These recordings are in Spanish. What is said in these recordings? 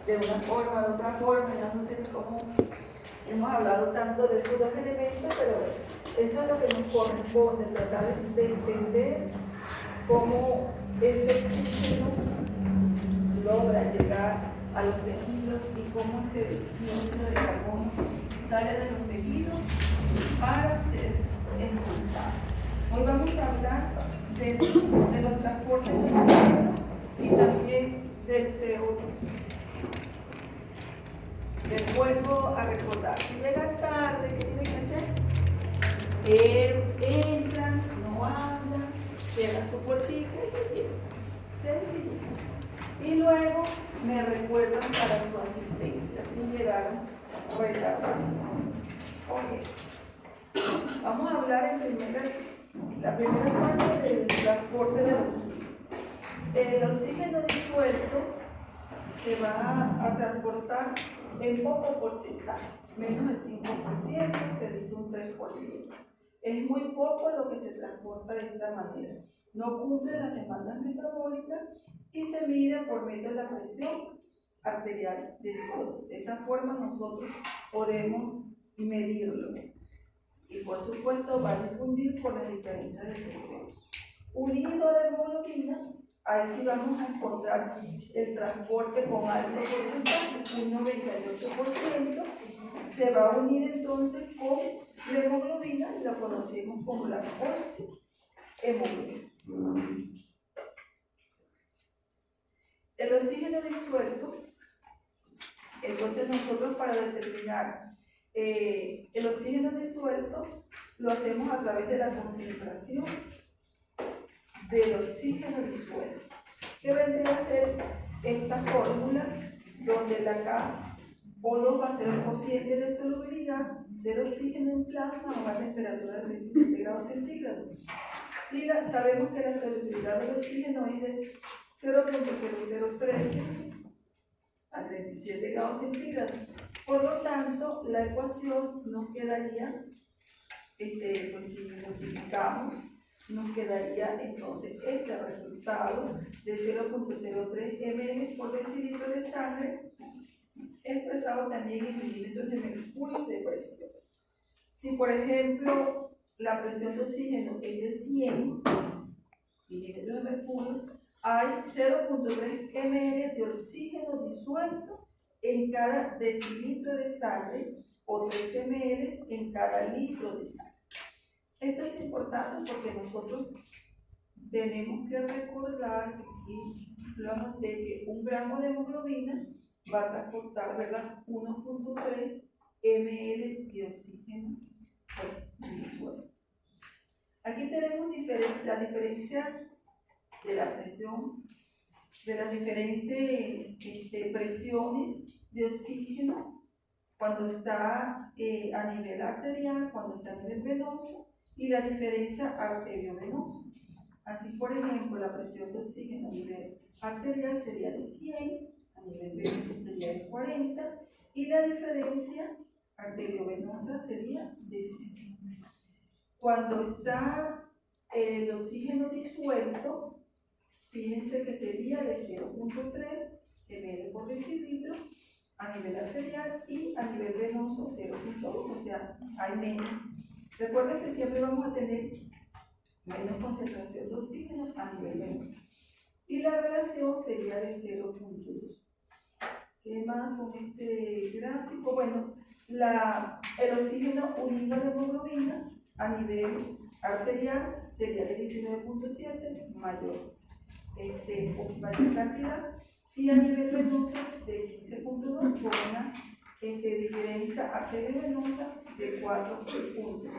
de una forma, de otra forma, ya no sé cómo hemos hablado tanto de esos dos elementos, pero eso es lo que nos corresponde, tratar de entender cómo ese oxígeno logra llegar a los tejidos y cómo ese dióxido de carbono sale de los tejidos para ser expulsado. Hoy vamos a hablar de los transportes del oxígeno y también del CO2. Les vuelvo a recordar, si llegan tarde, ¿qué tienen que hacer? Entran, no hablan, cierran su puertica y se sientan. Sencillo. Y luego me recuerdan para su asistencia, si llegaron retardados. Ok. Vamos a hablar la primera parte del transporte del oxígeno. El oxígeno disuelto se va a transportar en poco porcentaje, menos del 5%, se dice un 3%. Es muy poco lo que se transporta de esta manera. No cumple las demandas metabólicas y se mide por medio de la presión arterial de CO2. De esa forma nosotros podemos medirlo. Y por supuesto va a difundir por las diferencias de presión. Unido de hemoglobina, ahí sí vamos a encontrar el transporte con alto porcentaje, un 98%, se va a unir entonces con la hemoglobina y la conocemos como la hemoglobina. El oxígeno disuelto, entonces nosotros para determinar el oxígeno disuelto lo hacemos a través de la concentración del oxígeno disuelto, que vendría a ser esta fórmula donde la K-O2 va a ser el cociente de solubilidad del oxígeno en plasma a una temperatura de 37 grados centígrados. Y sabemos que la solubilidad del oxígeno es de 0.0013 a 37 grados centígrados. Por lo tanto, la ecuación nos quedaría, pues si multiplicamos, nos quedaría entonces este resultado de 0.03 ml por decilitro de sangre, expresado también en milímetros de mercurio de presión. Si por ejemplo la presión de oxígeno es de 100 milímetros de mercurio, hay 0.3 ml de oxígeno disuelto en cada decilitro de sangre o 3 ml en cada litro de sangre. Esto es importante porque nosotros tenemos que recordar y hablamos de que un gramo de hemoglobina va a transportar, ¿verdad?, 1.3 ml de oxígeno disuelto. Aquí tenemos la diferencia de la presión, de las diferentes presiones de oxígeno cuando está a nivel arterial, cuando está a nivel venoso, y la diferencia arteriovenosa. Así, por ejemplo, la presión de oxígeno a nivel arterial sería de 100, a nivel venoso sería de 40, y la diferencia arteriovenosa sería de 60. Cuando está el oxígeno disuelto, fíjense que sería de 0.3 ml por decilitro a nivel arterial y a nivel venoso 0.1, o sea, hay menos. Recuerden que siempre vamos a tener menos concentración de oxígeno a nivel venoso. Y la relación sería de 0.2. ¿Qué más con este gráfico? Bueno, el oxígeno unido de hemoglobina a nivel arterial sería de 19.7, mayor cantidad, y a nivel venoso de 15.2 con una diferencia arteriovenosa de 4 puntos.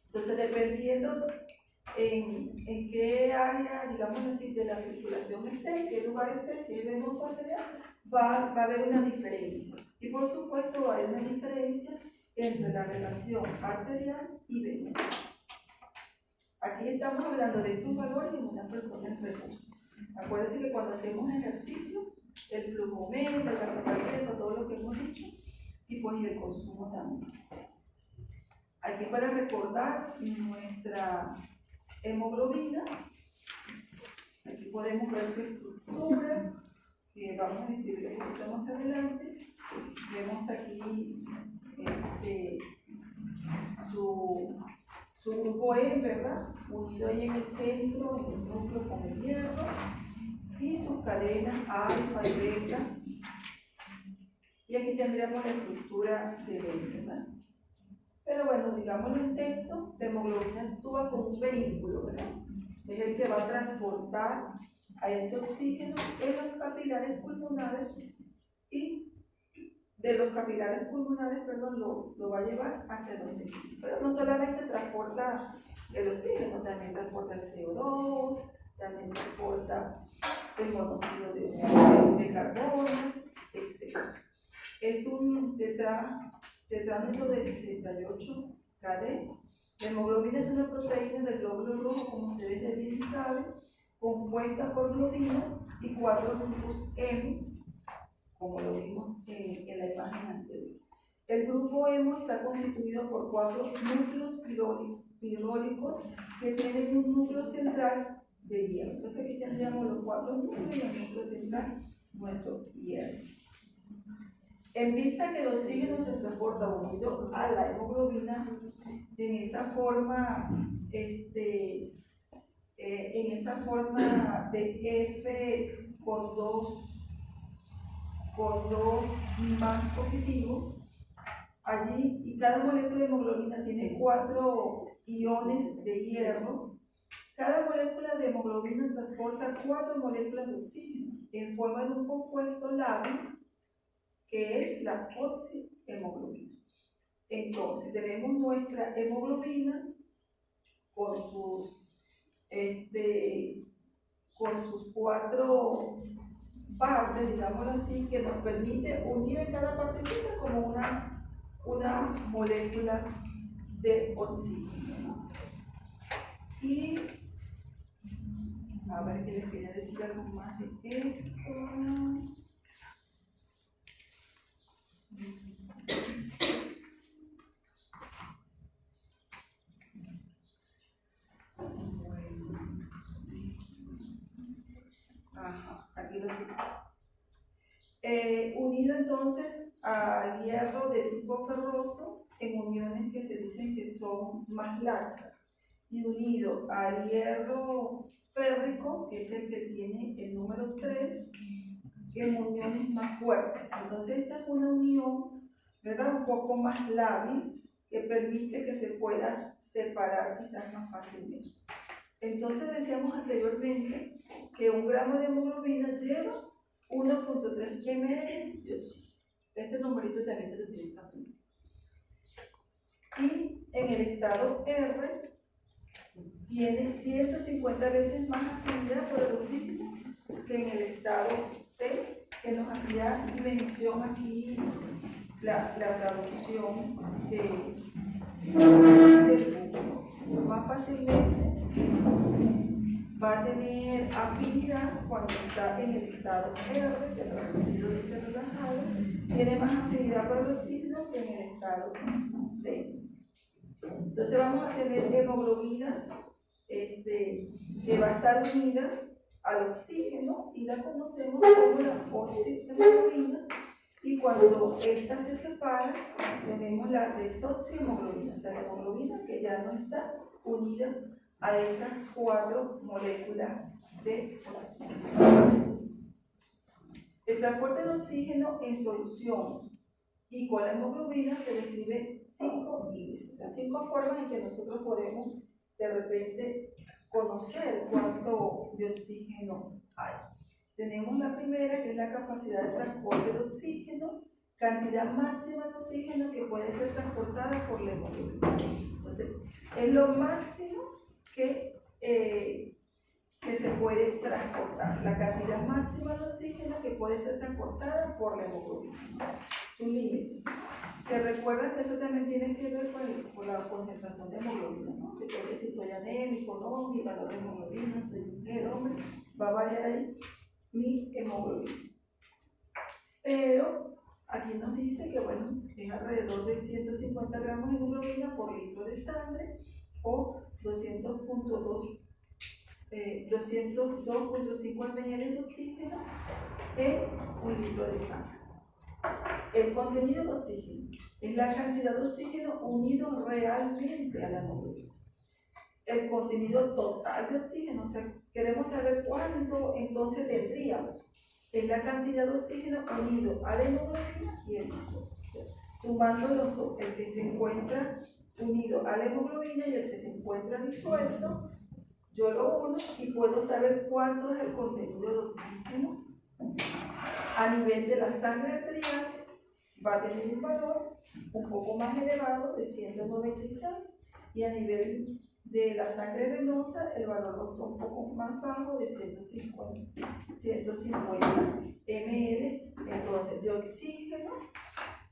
Entonces, dependiendo en qué área, digamos así, de la circulación esté, en qué lugar esté, si es venoso o arterial, va a haber una diferencia. Y por supuesto va a haber una diferencia entre la relación arterial y venosa. Aquí estamos hablando de estos valores en una persona enfermosa. Acuérdense que cuando hacemos ejercicio, el flujometro, el gasometro, todo lo que hemos dicho, y pues el consumo también. Aquí para recordar nuestra hemoglobina, aquí podemos ver su estructura, que vamos a describir un poquito más adelante. Vemos aquí su grupo E, ¿verdad? Unido ahí en el centro, en el núcleo con el hierro, y sus cadenas alfa y beta. Y aquí tendríamos la estructura de B, ¿verdad? Pero bueno, digámoslo en texto, la hemoglobina actúa como un vehículo, ¿verdad? Es el que va a transportar a ese oxígeno en los capilares pulmonares y de los capilares pulmonares, perdón, lo va a llevar hacia los tejidos. Pero no solamente transporta el oxígeno, también transporta el CO2, también transporta el monóxido de carbono, etc. Es un tetrámetro de 68 KD. La hemoglobina es una proteína del glóbulo rojo, como ustedes ya bien saben, compuesta por globina y 4 grupos M, como lo vimos en la imagen anterior. El grupo hemo está constituido por 4 núcleos pirólicos que tienen un núcleo central de hierro. Entonces aquí tendríamos los 4 núcleos y el núcleo central, nuestro hierro. En vista que el oxígeno se transporta unido a la hemoglobina en esa forma, de F por 2 más positivo, allí, y cada molécula de hemoglobina tiene 4 iones de hierro. Cada molécula de hemoglobina transporta 4 moléculas de oxígeno en forma de un compuesto lábil, que es la oxihemoglobina. Entonces, tenemos nuestra hemoglobina con sus 4 partes, digámoslo así, que nos permite unir en cada partecita como una molécula de oxígeno, ¿no? Y a ver, que les quería decir algo más de esto. Aquí lo tengo. Unido entonces al hierro de tipo ferroso en uniones que se dicen que son más laxas, y unido al hierro férrico, que es el que tiene el número 3, en uniones más fuertes. Entonces esta es una unión, ¿verdad?, un poco más lábil, que permite que se pueda separar quizás más fácilmente. Entonces decíamos anteriormente que 1 gramo de hemoglobina lleva 1.3 ml de oxígeno. Este numerito también se lo tiene que aprender. Y en el estado R tiene 150 veces más actividad por el oxígeno que en el estado T, que nos hacía mención aquí la traducción del grupo. Más fácilmente va a tener afinidad cuando está en el estado R, que traducido dice relajado, tiene más afinidad por el oxígeno que en el estado D. Entonces vamos a tener hemoglobina que va a estar unida al oxígeno y la conocemos como la oxihemoglobina, y cuando esta se separa tenemos la desoxihemoglobina, o sea, la hemoglobina que ya no está unida a esas 4 moléculas de oxígeno. El transporte de oxígeno en solución y con la hemoglobina se describe 5 índices, o sea, 5 formas en que nosotros podemos de repente conocer cuánto de oxígeno hay. Tenemos la primera, que es la capacidad de transporte de oxígeno, cantidad máxima de oxígeno que puede ser transportada por la hemoglobina. Entonces, es lo máximo que se puede transportar, la cantidad máxima de oxígeno que puede ser transportada por la hemoglobina, su límite. Se recuerda que eso también tiene que ver con la concentración de hemoglobina, ¿no? Si estoy anémico, no, mi valor de hemoglobina, soy mujer, hombre, va a variar ahí mi hemoglobina. Pero aquí nos dice que, bueno, es alrededor de 150 gramos de hemoglobina por litro de sangre, o 200.2 202.5 ml de oxígeno en un litro de sangre. El contenido de oxígeno es la cantidad de oxígeno unido realmente a la hemoglobina. El contenido total de oxígeno, o sea, queremos saber cuánto entonces tendríamos. Es la cantidad de oxígeno unido a la hemoglobina y el disuelto. O sea, sumando los dos, el que se encuentra unido a la hemoglobina y el que se encuentra disuelto, yo lo uno y puedo saber cuánto es el contenido de oxígeno a nivel de la sangre arterial. Va a tener un valor un poco más elevado de 196 y a nivel de la sangre venosa el valor está un poco más bajo de 150 ml entonces de oxígeno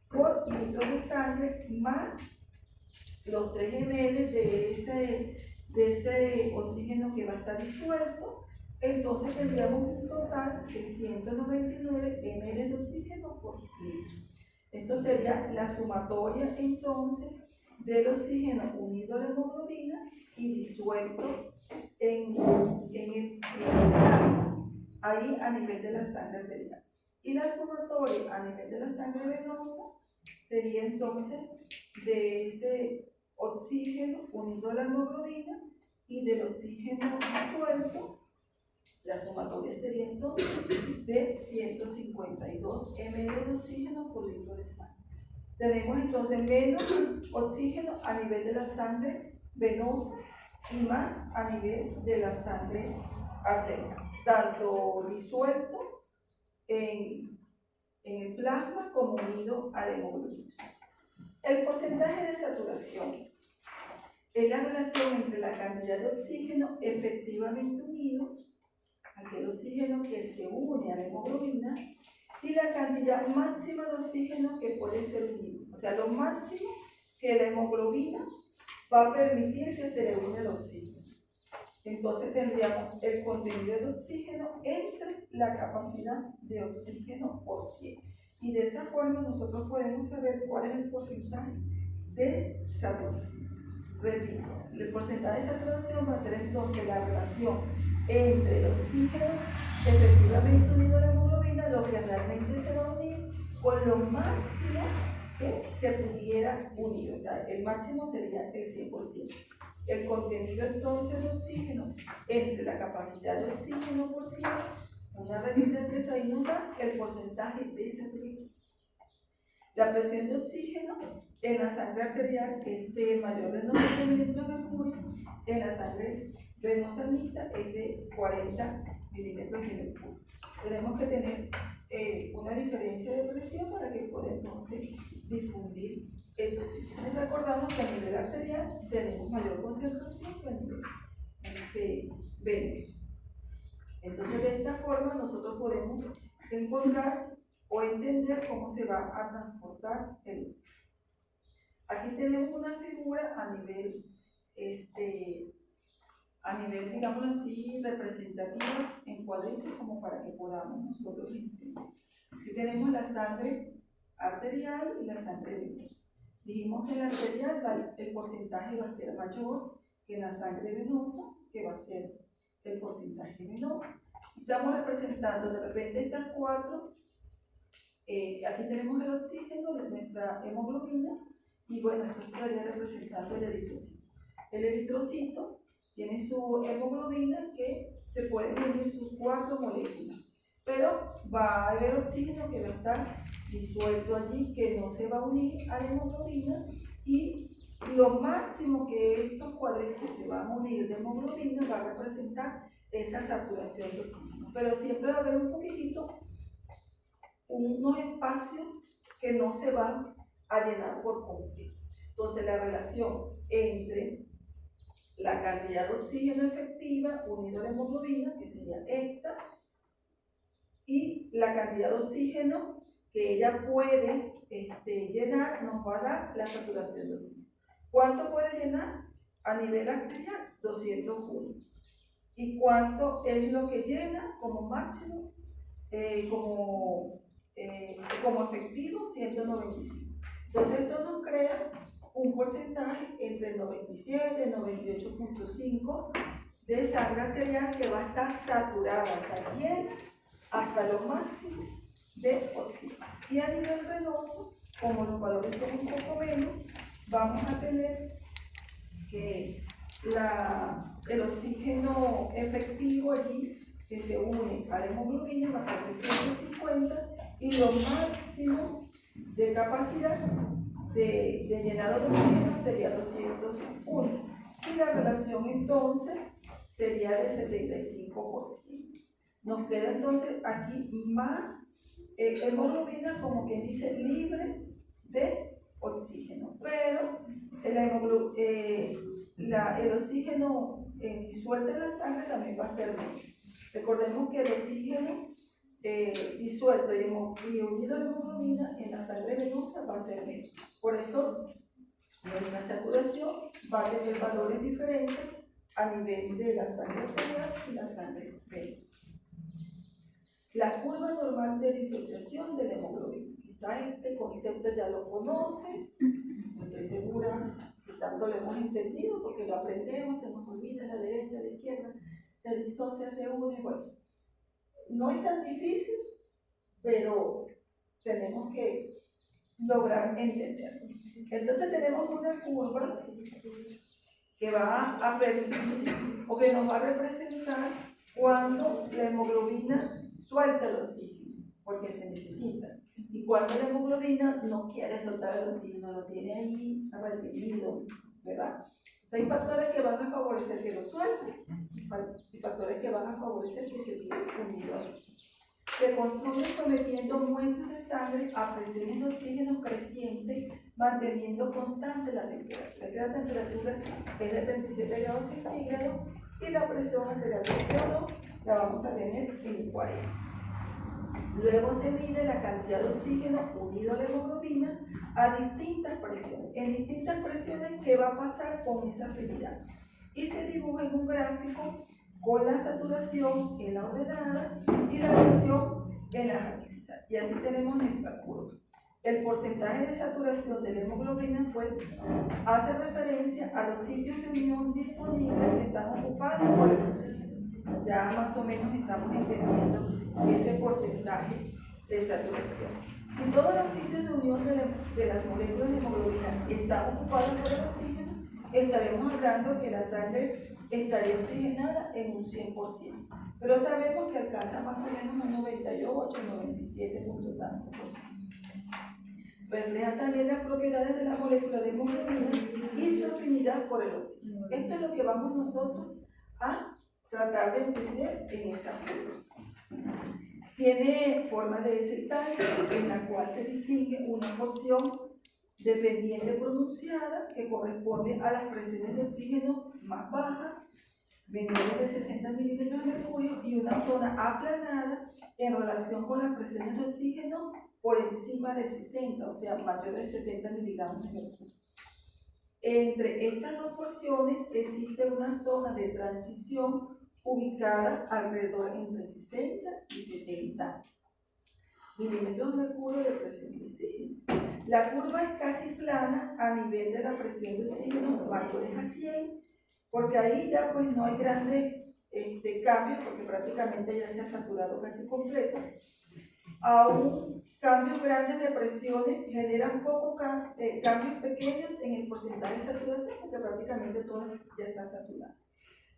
por litro de sangre más los 3 ml de ese oxígeno que va a estar disuelto. Entonces tendríamos un total de 199 ml de oxígeno por litro. Esto sería la sumatoria entonces del oxígeno unido a la hemoglobina y disuelto en el plasma, ahí a nivel de la sangre arterial. Y la sumatoria a nivel de la sangre venosa sería entonces de ese oxígeno unido a la hemoglobina y del oxígeno disuelto. La sumatoria sería entonces de 152 ml de oxígeno por litro de sangre. Tenemos entonces menos oxígeno a nivel de la sangre venosa y más a nivel de la sangre arterial, tanto disuelto en el plasma como unido a la hemoglobina. El porcentaje de saturación es la relación entre la cantidad de oxígeno efectivamente unido, aquel oxígeno que se une a la hemoglobina, y la cantidad máxima de oxígeno que puede ser unido. O sea, lo máximo que la hemoglobina va a permitir que se le une el oxígeno. Entonces tendríamos el contenido de oxígeno entre la capacidad de oxígeno por 100. Y de esa forma nosotros podemos saber cuál es el porcentaje de saturación. Repito, el porcentaje de saturación va a ser entonces la relación entre el oxígeno efectivamente unido a la hemoglobina, lo que realmente se va a unir, con lo máximo que se pudiera unir. O sea, el máximo sería el 100%. El contenido entonces de oxígeno entre la capacidad de oxígeno por 100, una regla de ahí nos da el porcentaje de saturación. La presión de oxígeno en la sangre arterial es de mayor de 90 milímetros de mercurio, en la sangre venosa mixta es de 40 milímetros de mercurio. Tenemos que tener una diferencia de presión para que pueda entonces difundir esos signos. Recordamos que a nivel arterial tenemos mayor concentración que a nivel venoso. Entonces, de esta forma nosotros podemos encontrar o entender cómo se va a transportar el oxígeno. Aquí tenemos una figura a nivel, digámoslo así, representativa en cuadritos, como para que podamos nosotros entender. Aquí tenemos la sangre arterial y la sangre venosa. Dijimos que en la arterial el porcentaje va a ser mayor que en la sangre venosa, que va a ser el porcentaje menor. Estamos representando de repente estas cuatro. Aquí tenemos el oxígeno de nuestra hemoglobina y bueno, esto estaría representando el eritrocito. El eritrocito tiene su hemoglobina que se pueden unir sus 4 moléculas, pero va a haber oxígeno que va a estar disuelto allí, que no se va a unir a la hemoglobina, y lo máximo que estos cuadritos se van a unir de hemoglobina va a representar esa saturación de oxígeno, pero siempre va a haber un poquitito, unos espacios que no se van a llenar por completo. Entonces la relación entre la cantidad de oxígeno efectiva unido a la hemoglobina, que sería esta, y la cantidad de oxígeno que ella puede llenar, nos va a dar la saturación de oxígeno. ¿Cuánto puede llenar? A nivel arterial, 201. ¿Y cuánto es lo que llena como máximo? Como efectivo, 195. Entonces esto nos crea un porcentaje entre el 97 y el 98.5 de sangre arterial que va a estar saturada, o sea, llena hasta lo máximo de oxígeno. Y a nivel venoso, como los valores son un poco menos, vamos a tener que el oxígeno efectivo allí que se une a la hemoglobina va a ser de 150 y lo máximo de capacidad de llenado de oxígeno sería 201. Y la relación entonces sería de 75%. Nos queda entonces aquí más hemoglobina, como quien dice, libre de oxígeno, pero el oxígeno disuelto en la sangre también va a ser menos. Recordemos que el oxígeno disuelto y unido a la hemoglobina en la sangre venosa va a ser menos. Por eso nuestra saturación va a tener valores diferentes a nivel de la sangre arterial y la sangre venosa. La curva normal de disociación de la hemoglobina. Quizás este concepto ya lo conocen, no estoy segura que tanto lo hemos entendido porque lo aprendemos, se nos olvida a la derecha, a la izquierda, se disocia, se une, bueno, no es tan difícil, pero tenemos que lograr entenderlo. Entonces tenemos una curva que va a permitir o que nos va a representar cuando la hemoglobina suelta el oxígeno, porque se necesita. Y cuando la hemoglobina no quiere soltar el oxígeno, lo tiene ahí retenido, ¿verdad? O sea, hay factores que van a favorecer que lo suelte y factores que van a favorecer que se quede unido ahí. Se construye sometiendo muestras de sangre a presiones de oxígeno creciente, manteniendo constante la temperatura. La temperatura es de 37 grados centígrados y la presión arterial de CO2 la vamos a tener en 40. Luego se mide la cantidad de oxígeno unido a la hemoglobina a distintas presiones. En distintas presiones, ¿qué va a pasar con esa afinidad? Y se dibuja en un gráfico con la saturación en la ordenada y la presión en las abscisas. Y así tenemos nuestra curva. El porcentaje de saturación de la hemoglobina hace referencia a los sitios de unión disponibles que están ocupados por el oxígeno. Ya más o menos estamos entendiendo ese porcentaje de saturación. Si todos los sitios de unión de las moléculas de hemoglobina están ocupados por el oxígeno, estaremos hablando que la sangre estaría oxigenada en un 100%. Pero sabemos que alcanza más o menos un 98, 97 puntos tanto por ciento. Refleja también las propiedades de la molécula de hemoglobina y su afinidad por el oxígeno. Esto es lo que vamos nosotros a tratar de entender en esa curva. Tiene forma de desectante en la cual se distingue una porción dependiente pronunciada que corresponde a las presiones de oxígeno más bajas, menores de 60 milímetros de mercurio, y una zona aplanada en relación con las presiones de oxígeno por encima de 60, o sea, mayor de 70 miligramos de mercurio. Entre estas dos porciones existe una zona de transición ubicada alrededor entre 60 y 70 milímetros de mercurio de presión de oxígeno. La curva es casi plana a nivel de la presión de oxígeno mayores a 100, porque ahí ya pues no hay grandes cambios, porque prácticamente ya se ha saturado casi completo. Aún cambios grandes de presiones generan cambios pequeños en el porcentaje de saturación, porque prácticamente todo ya está saturado.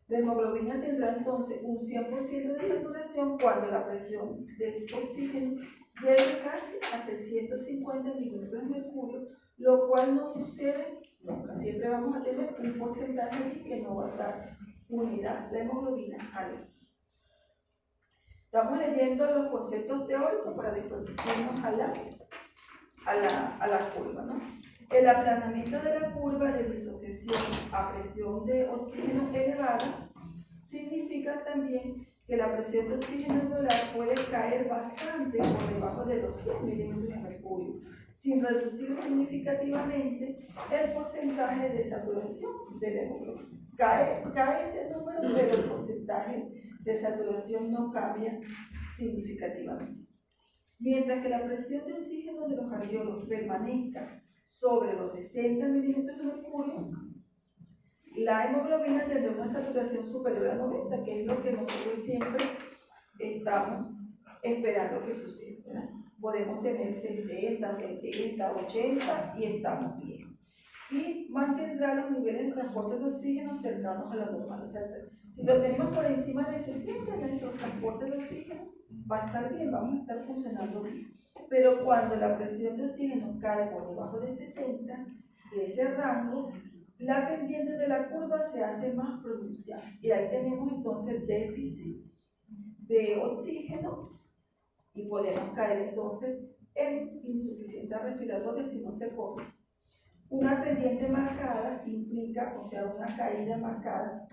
La hemoglobina tendrá entonces un 100% de saturación cuando la presión de oxígeno llegue casi a 650 milímetros de mercurio, lo cual no sucede nunca. Siempre vamos a tener un porcentaje aquí que no va a estar unida la hemoglobina al oxígeno. Estamos leyendo los conceptos teóricos para después irnos a la curva, ¿no? El aplanamiento de la curva de disociación a presión de oxígeno elevada significa también que la presión de oxígeno molar puede caer bastante por debajo de los 100 milímetros de mercurio, sin reducir significativamente el porcentaje de saturación del hemoglobina. Cae este número, pero el porcentaje de saturación no cambia significativamente. Mientras que la presión de oxígeno de los alveolos permanezca sobre los 60 milímetros de mercurio, la hemoglobina tendrá una saturación superior a 90, que es lo que nosotros siempre estamos esperando que suceda, ¿verdad? Podemos tener 60, 70, 80 y estamos bien. Y mantendrá los niveles de transporte de oxígeno cercanos a lo normal. O sea, si lo tenemos por encima de 60, nuestro transporte de oxígeno va a estar bien, vamos a estar funcionando bien. Pero cuando la presión de oxígeno cae por debajo de 60, de ese rango, la pendiente de la curva se hace más pronunciada. Y ahí tenemos entonces déficit de oxígeno y podemos caer entonces en insuficiencia respiratoria si no se forma. Una pendiente marcada implica, o sea, una caída marcada,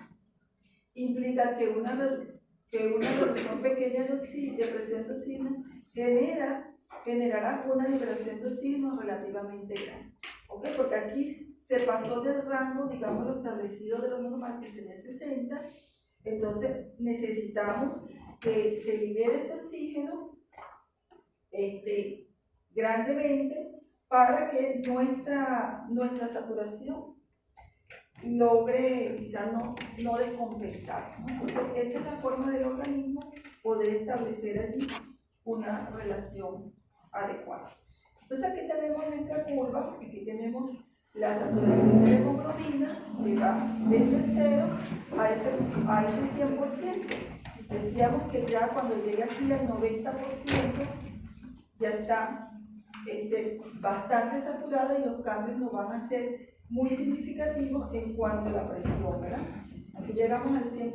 implica que una reducción pequeña de presión de oxígeno generará una liberación de oxígeno relativamente grande. ¿Okay? Porque aquí se pasó del rango, digamos, lo establecido de lo normal, que sería 60, entonces necesitamos que se libere ese oxígeno grandemente para que nuestra saturación logre quizás no descompensar, ¿no? Entonces, esa es la forma del organismo poder establecer allí una relación adecuada. Entonces, aquí tenemos nuestra curva, aquí tenemos la saturación de la hemoglobina que va desde 0 a ese 100%. Decíamos que ya cuando llegue aquí al 90% ya está bastante saturada y los cambios no van a ser muy significativos en cuanto a la presión, ¿verdad? Aquí llegamos al 100%.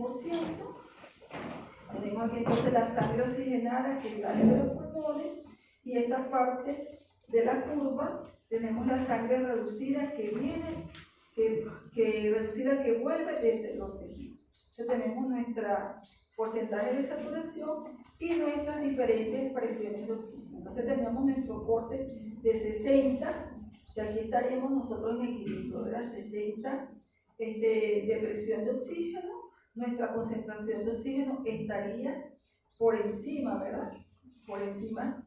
Tenemos aquí entonces la sangre oxigenada que sale de los pulmones y esta parte de la curva tenemos la sangre reducida que viene, reducida que vuelve desde los tejidos. Entonces tenemos nuestro porcentaje de saturación y nuestras diferentes presiones de oxígeno. Entonces tenemos nuestro corte de 60, y aquí estaríamos nosotros en equilibrio, ¿verdad? 60 de presión de oxígeno, nuestra concentración de oxígeno estaría por encima, ¿verdad? Por encima,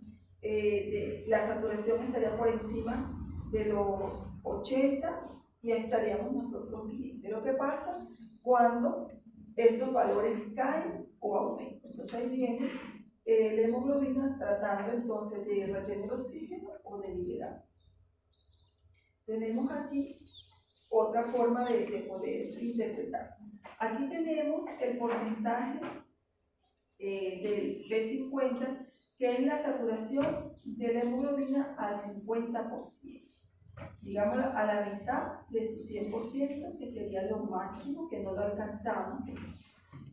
la saturación estaría por encima de los 80 y estaríamos nosotros bien. Pero ¿qué pasa cuando esos valores caen o aumentan? Entonces ahí viene la hemoglobina tratando entonces de retener oxígeno o de liberar. Tenemos aquí otra forma de poder interpretar. Aquí tenemos el porcentaje del B50, que es la saturación de la hemoglobina al 50%. Digámoslo, a la mitad de su 100%, que sería lo máximo, que no lo alcanzamos.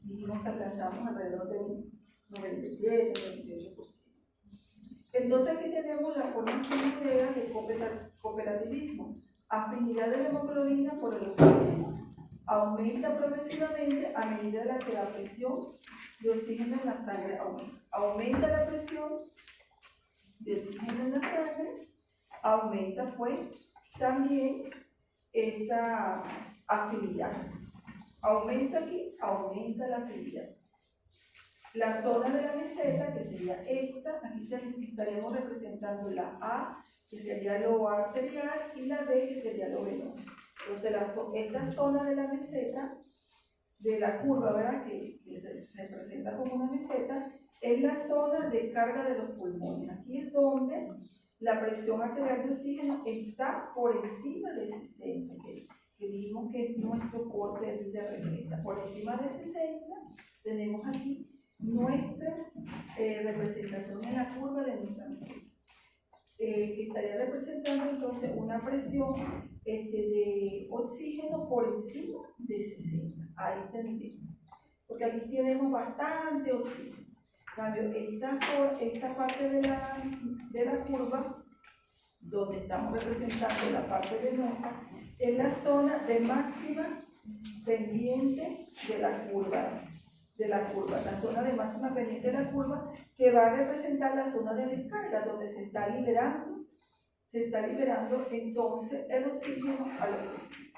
Dijimos que alcanzamos alrededor de un 97, 98%. Entonces aquí tenemos la forma simultánea de cooperativismo. Afinidad de la hemoglobina por el oxígeno aumenta progresivamente a medida que la presión de oxígeno en la sangre aumenta. Aumenta la presión de oxígeno en la sangre, aumenta pues también esa afinidad. Aumenta aquí, aumenta la afinidad. La zona de la meseta, que sería esta, aquí estaríamos representando la A, que sería lo arterial, y la B, que sería lo venoso. Entonces, esta zona de la meseta, de la curva, ¿verdad?, que se presenta como una meseta, es la zona de carga de los pulmones. Aquí es donde la presión arterial de oxígeno está por encima de 60, que dijimos que es nuestro corte de regresa. Por encima de 60 tenemos aquí nuestra representación en la curva de nuestra meseta, que estaría representando entonces una presión de oxígeno por encima de 60. Ahí tenemos, porque aquí tenemos bastante oxígeno. En cambio, esta parte de la curva, donde estamos representando la parte venosa, es la zona de máxima pendiente de la curva, la zona de máxima pendiente de la curva, que va a representar la zona de descarga, donde se está liberando entonces el oxígeno a los tejidos.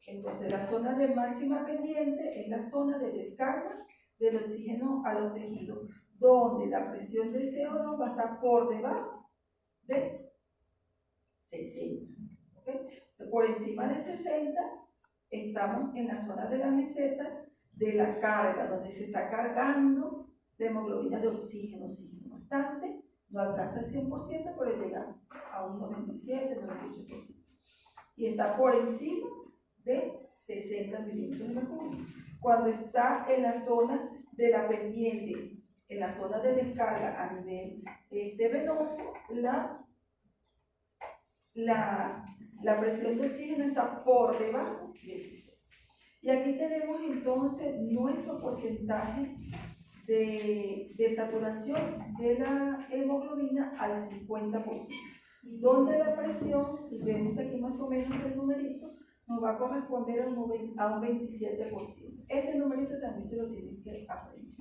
Entonces la zona de máxima pendiente es la zona de descarga del oxígeno a los tejidos, donde la presión de CO2 va a estar por debajo de 60. ¿Okay? O sea, por encima de 60 estamos en la zona de la meseta de la carga, donde se está cargando la hemoglobina de oxígeno bastante, no alcanza el 100%, pero llega a un 97, 98%. Y está por encima de 60 milímetros de mercurio. Cuando está en la zona de la pendiente, en la zona de descarga a nivel venoso, la presión de oxígeno está por debajo de 16. Y aquí tenemos entonces nuestro porcentaje de saturación de la hemoglobina al 50%. Donde la presión, si vemos aquí más o menos el numerito, nos va a corresponder a un 27%. Este numerito también se lo tienen que aprender.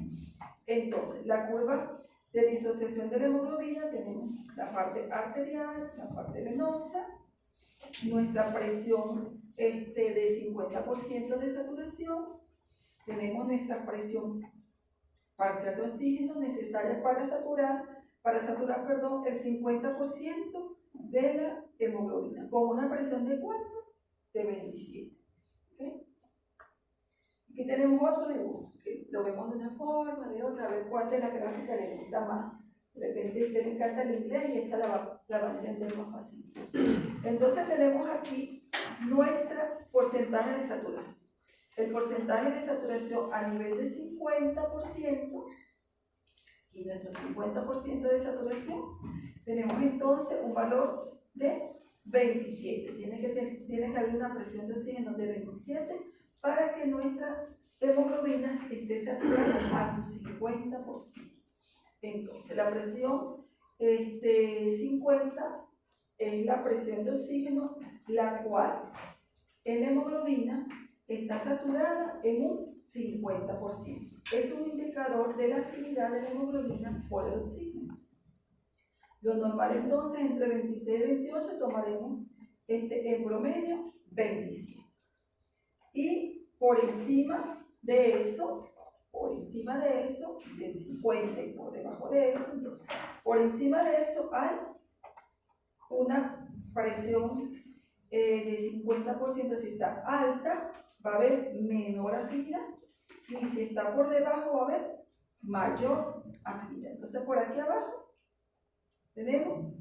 Entonces, la curva de disociación de la hemoglobina, tenemos la parte arterial, la parte venosa, nuestra presión de 50% de saturación, tenemos nuestra presión parcial de oxígeno necesaria para saturar el 50% de la hemoglobina, con una presión de ¿cuánto? De 27. ¿Okay? Aquí tenemos otro dibujo, que lo vemos de una forma, de otra, a ver cuál de las gráficas le gusta más. De repente a usted le encanta el inglés y esta la va a entender más fácil. Entonces tenemos aquí nuestro porcentaje de saturación. El porcentaje de saturación a nivel de 50%, y nuestro 50% de saturación, tenemos entonces un valor de 27. Tiene que haber una presión de oxígeno de 27 para que nuestra hemoglobina esté saturada a su 50%. Entonces, la presión 50 es la presión de oxígeno, la cual en la hemoglobina está saturada en un 50%. Es un indicador de la afinidad de la hemoglobina por el oxígeno. Lo normal entonces, entre 26 y 28 tomaremos en promedio 27. Y por encima de eso, del 50 y por debajo de eso, entonces, por encima de eso hay una presión de 50%. Si está alta, va a haber menor afinidad, y si está por debajo va a haber mayor afinidad. Entonces, por aquí abajo tenemos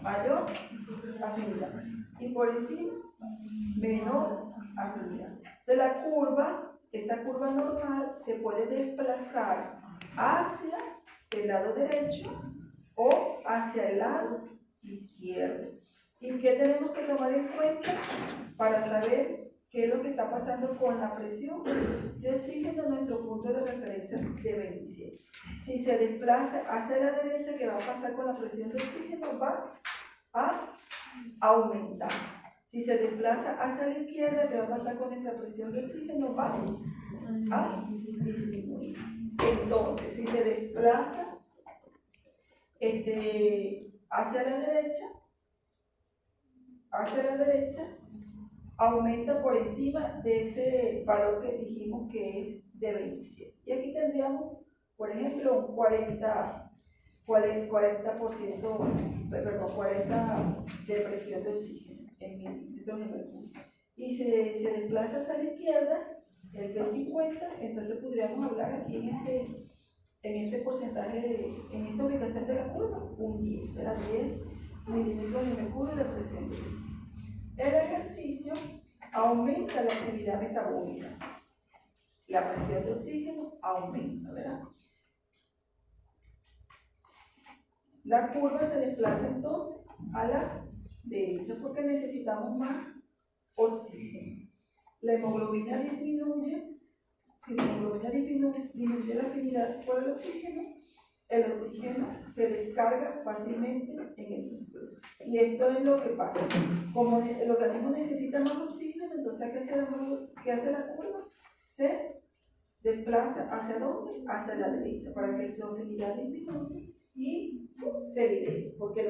mayor afinidad y por encima menor afinidad. Entonces, esta curva normal se puede desplazar hacia el lado derecho o hacia el lado izquierdo. ¿Y qué tenemos que tomar en cuenta para saber qué es lo que está pasando con la presión de oxígeno en nuestro punto de referencia de 27? Si se desplaza hacia la derecha, ¿qué va a pasar con la presión de oxígeno? Va a aumentar. Si se desplaza hacia la izquierda, ¿qué va a pasar con nuestra presión de oxígeno? Va a disminuir. Entonces, si se desplaza hacia la derecha, aumenta por encima de ese valor que dijimos que es de 27. Y aquí tendríamos, por ejemplo, un 40% de presión de oxígeno en mililitros de mercurio. Y se desplaza hacia la izquierda, el P50, entonces podríamos hablar aquí en este porcentaje, en esta ubicación de la curva, un 10, de las 10 mililitros de mercurio de presión de oxígeno. El ejercicio aumenta la actividad metabólica. La presión de oxígeno aumenta, ¿verdad? La curva se desplaza entonces a la derecha porque necesitamos más oxígeno. La hemoglobina disminuye. Si la hemoglobina disminuye la afinidad por el oxígeno se descarga fácilmente en el músculo. Y esto es lo que pasa. Como el organismo necesita más oxígeno, entonces ¿qué hace la curva? Se desplaza ¿hacia dónde? Hacia la derecha, para que su afinidad disminuya y se libere, porque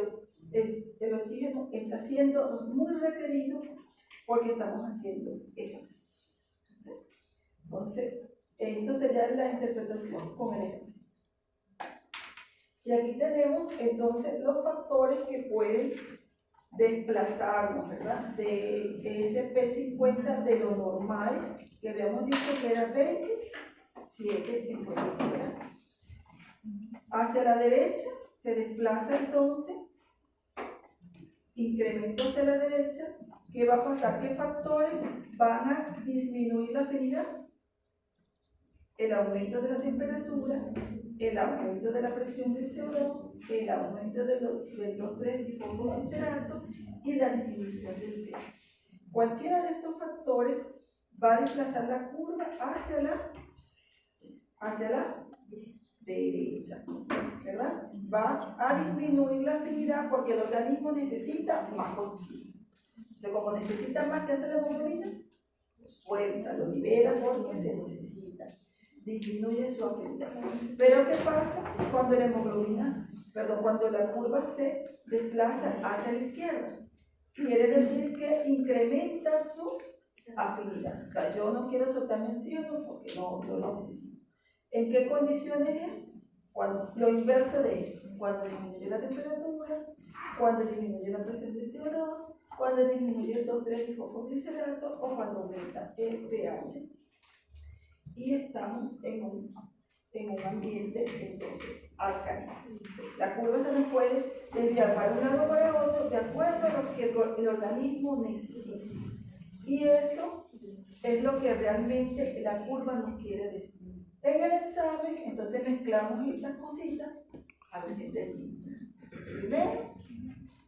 el oxígeno está siendo muy requerido porque estamos haciendo ejercicio. Entonces, esto sería la interpretación con el ejercicio. Y aquí tenemos entonces los factores que pueden desplazarnos, ¿verdad? De ese P50 de lo normal, que habíamos dicho que era 20, 7 en positivo. Hacia la derecha se desplaza entonces, incremento hacia la derecha. ¿Qué va a pasar? ¿Qué factores van a disminuir la afinidad? El aumento de la temperatura, el aumento de la presión de CO2, el aumento del 2,3 difosfoglicerato y la disminución del pH. Cualquiera de estos factores va a desplazar la curva hacia la derecha, ¿verdad? Va a disminuir la afinidad porque el organismo necesita más oxígeno. Entonces, como necesita más, ¿qué hace la hemoglobina? Lo suelta, lo libera porque se necesita. Disminuye su afinidad. Pero ¿qué pasa cuando cuando la curva se desplaza hacia la izquierda? Quiere decir que incrementa su afinidad. O sea, yo no quiero soltar mi oxígeno porque yo lo necesito. ¿En qué condiciones es? Cuando, lo inverso de esto, cuando disminuye la temperatura, cuando disminuye la presión de CO2, cuando disminuye el 2,3 difosfoglicerato o cuando aumenta el pH. Y estamos en un ambiente entonces alcalino. La curva se nos puede desviar para un lado o para otro de acuerdo a lo que el organismo necesita. Y eso es lo que realmente la curva nos quiere decir. En el examen, entonces mezclamos estas cositas a ver si entendimos. Primero,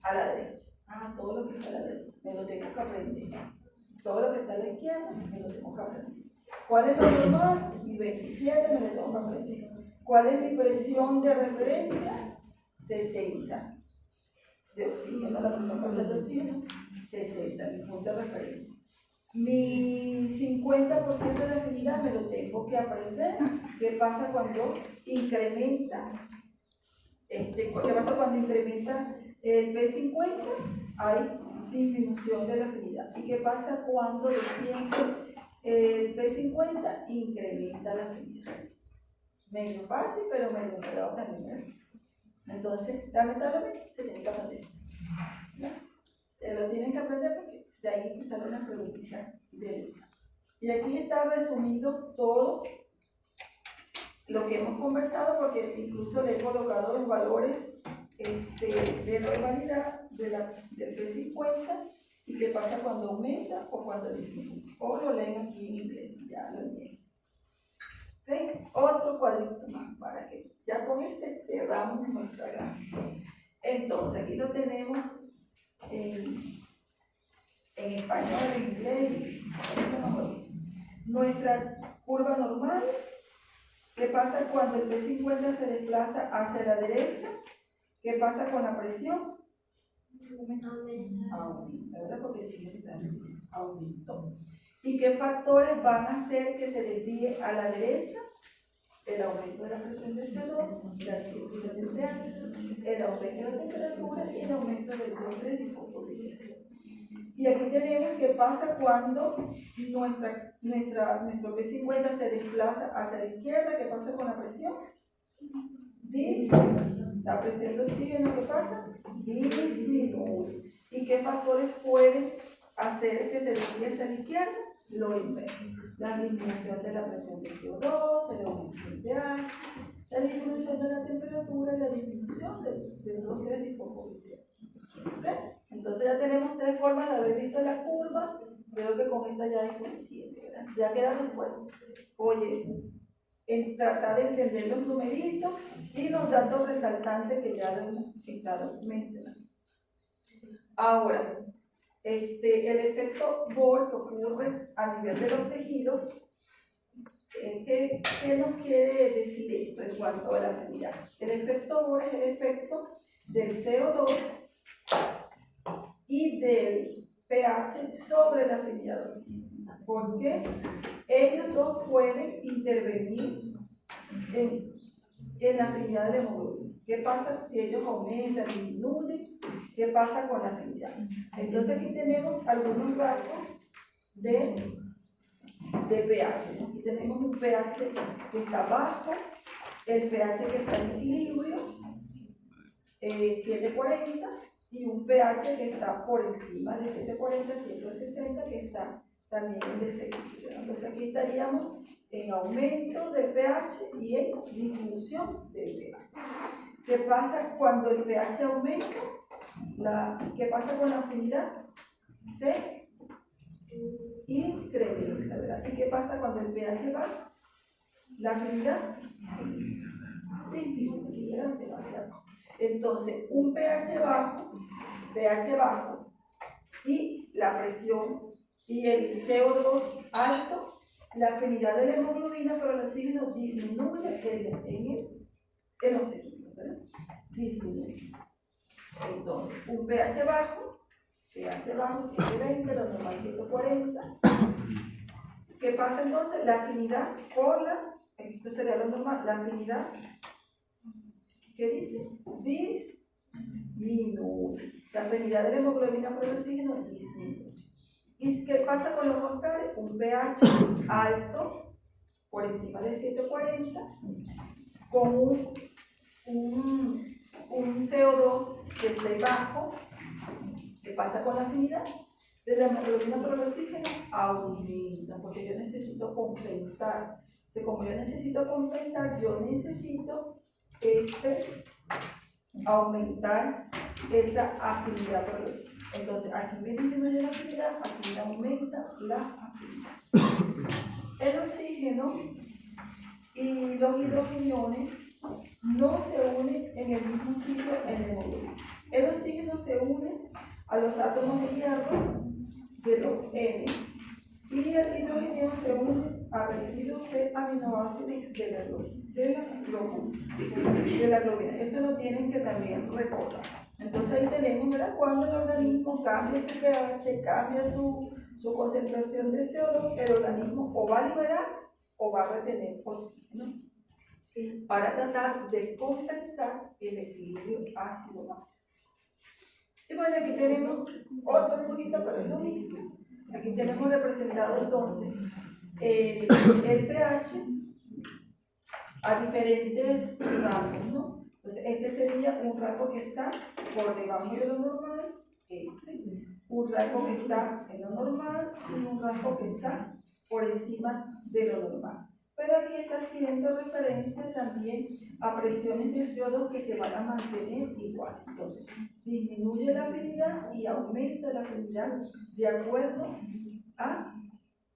a la derecha. Todo lo que está a la derecha, me lo tengo que aprender. Todo lo que está a la izquierda, me lo tengo que aprender. ¿Cuál es lo normal? Mi 27 me lo tengo que aprender. ¿Cuál es mi presión de referencia? 60. De oxígeno, la presión parcial de oxígeno, 60, mi punto de referencia. Mi 50% de afinidad me lo tengo que aprender. ¿Qué pasa cuando incrementa? ¿Qué pasa cuando incrementa el P50? Hay disminución de la afinidad. ¿Y qué pasa cuando desciende el P50? Incrementa la afinidad. Menos fácil, pero menos enredado también. Entonces, lamentablemente, se tiene que aprender. ¿No? Se lo tienen que aprender porque de ahí pues sale una preguntita de esa. Y aquí está resumido todo lo que hemos conversado, porque incluso le he colocado los valores de normalidad del P50 y qué pasa cuando aumenta o cuando disminuye. O lo leen aquí en inglés, ya lo leen. ¿Okay? Otro cuadrito más para que ya con este cerramos nuestra gráfica. Entonces, aquí lo tenemos en español, en inglés, eso no lo digo. Nuestra curva normal. ¿Qué pasa cuando el P50 se desplaza hacia la derecha? ¿Qué pasa con la presión? Aumenta, ¿verdad? Porque tiene aumentó. ¿Y qué factores van a hacer que se desvíe a la derecha? El aumento de la presión de CO2, la disminución del pH, el aumento de la temperatura y el aumento del 2,3 difosfoglicerato. Y aquí tenemos qué pasa cuando nuestro P50 se desplaza hacia la izquierda. ¿Qué pasa con la presión? Disminuye. La presión de oxígeno, ¿qué pasa? Disminuye. ¿Y qué factores pueden hacer que se desvíe hacia la izquierda? Lo inverso. La disminución de la presión de CO2, el aumento del pH, la disminución de la temperatura y la disminución del 2,3 difosfoglicerato. ¿Okay? Entonces ya tenemos 3 formas de haber visto la curva. Creo que con esta ya es suficiente, ¿verdad? Ya queda después. Oye, tratar de entender los numeritos y los datos resaltantes que ya lo hemos estado mencionando. Ahora, el efecto Bohr que ocurre a nivel de los tejidos, ¿qué nos quiere decir esto en cuanto a la afinidad? El efecto Bohr es el efecto del CO2 y del pH sobre la afinidad de oxígeno, porque ellos dos pueden intervenir en la afinidad de la hemoglobina. ¿Qué pasa si ellos aumentan, disminuyen? ¿Qué pasa con la afinidad? Entonces aquí tenemos algunos rasgos de pH. Aquí tenemos un pH que está bajo, el pH que está en equilibrio, 740, y un pH que está por encima de 740, 160, que está también en desequilibrio. Entonces aquí estaríamos en aumento del pH y en disminución del pH. ¿Qué pasa cuando el pH aumenta? ¿Qué pasa con la afinidad? Se incrementa, ¿verdad? ¿Y qué pasa cuando el pH baja? La afinidad disminuye, ¿verdad? Se va hacia abajo. Entonces, un pH bajo y la presión y el CO2 alto, la afinidad de la hemoglobina para el oxígeno disminuye en los tejidos, ¿verdad? Disminuye. Entonces, un pH bajo 720, lo normal 140. ¿Qué pasa entonces? La afinidad esto sería lo normal, la afinidad, ¿qué dice? Disminuye. La afinidad de la hemoglobina por el oxígeno disminuye. ¿Y qué pasa con lo contrario? Un pH alto, por encima de 140, con un CO2 que esté bajo. ¿Qué pasa con la afinidad de la hemoglobina por el oxígeno? Aumenta, porque yo necesito compensar. Entonces, como yo necesito compensar, yo necesito aumentar esa afinidad por el oxígeno. Entonces, aquí me disminuye la afinidad, aquí me aumenta la afinidad. El oxígeno y los hidrogeniones no se unen en el mismo sitio en la hemoglobina. El oxígeno se une a los átomos de hierro de los N y el hidrógeno se une a residuos de aminoácidos de la globina. Esto lo tienen que también recordar. Entonces ahí tenemos, ¿verdad? Cuando el organismo cambia su pH, cambia su concentración de CO2, el organismo o va a liberar o va a retener oxígeno para tratar de compensar el equilibrio ácido-base. Y bueno, aquí tenemos otro dibujito, pero es lo mismo. Aquí tenemos representado entonces el pH a diferentes rangos, ¿no? Entonces, este sería un rango que está por debajo de lo normal, un rango que está en lo normal y un rango que está por encima de lo normal. Pero aquí está haciendo referencia también a presiones de CO2 que se van a mantener igual. Entonces, disminuye la afinidad y aumenta la afinidad de acuerdo a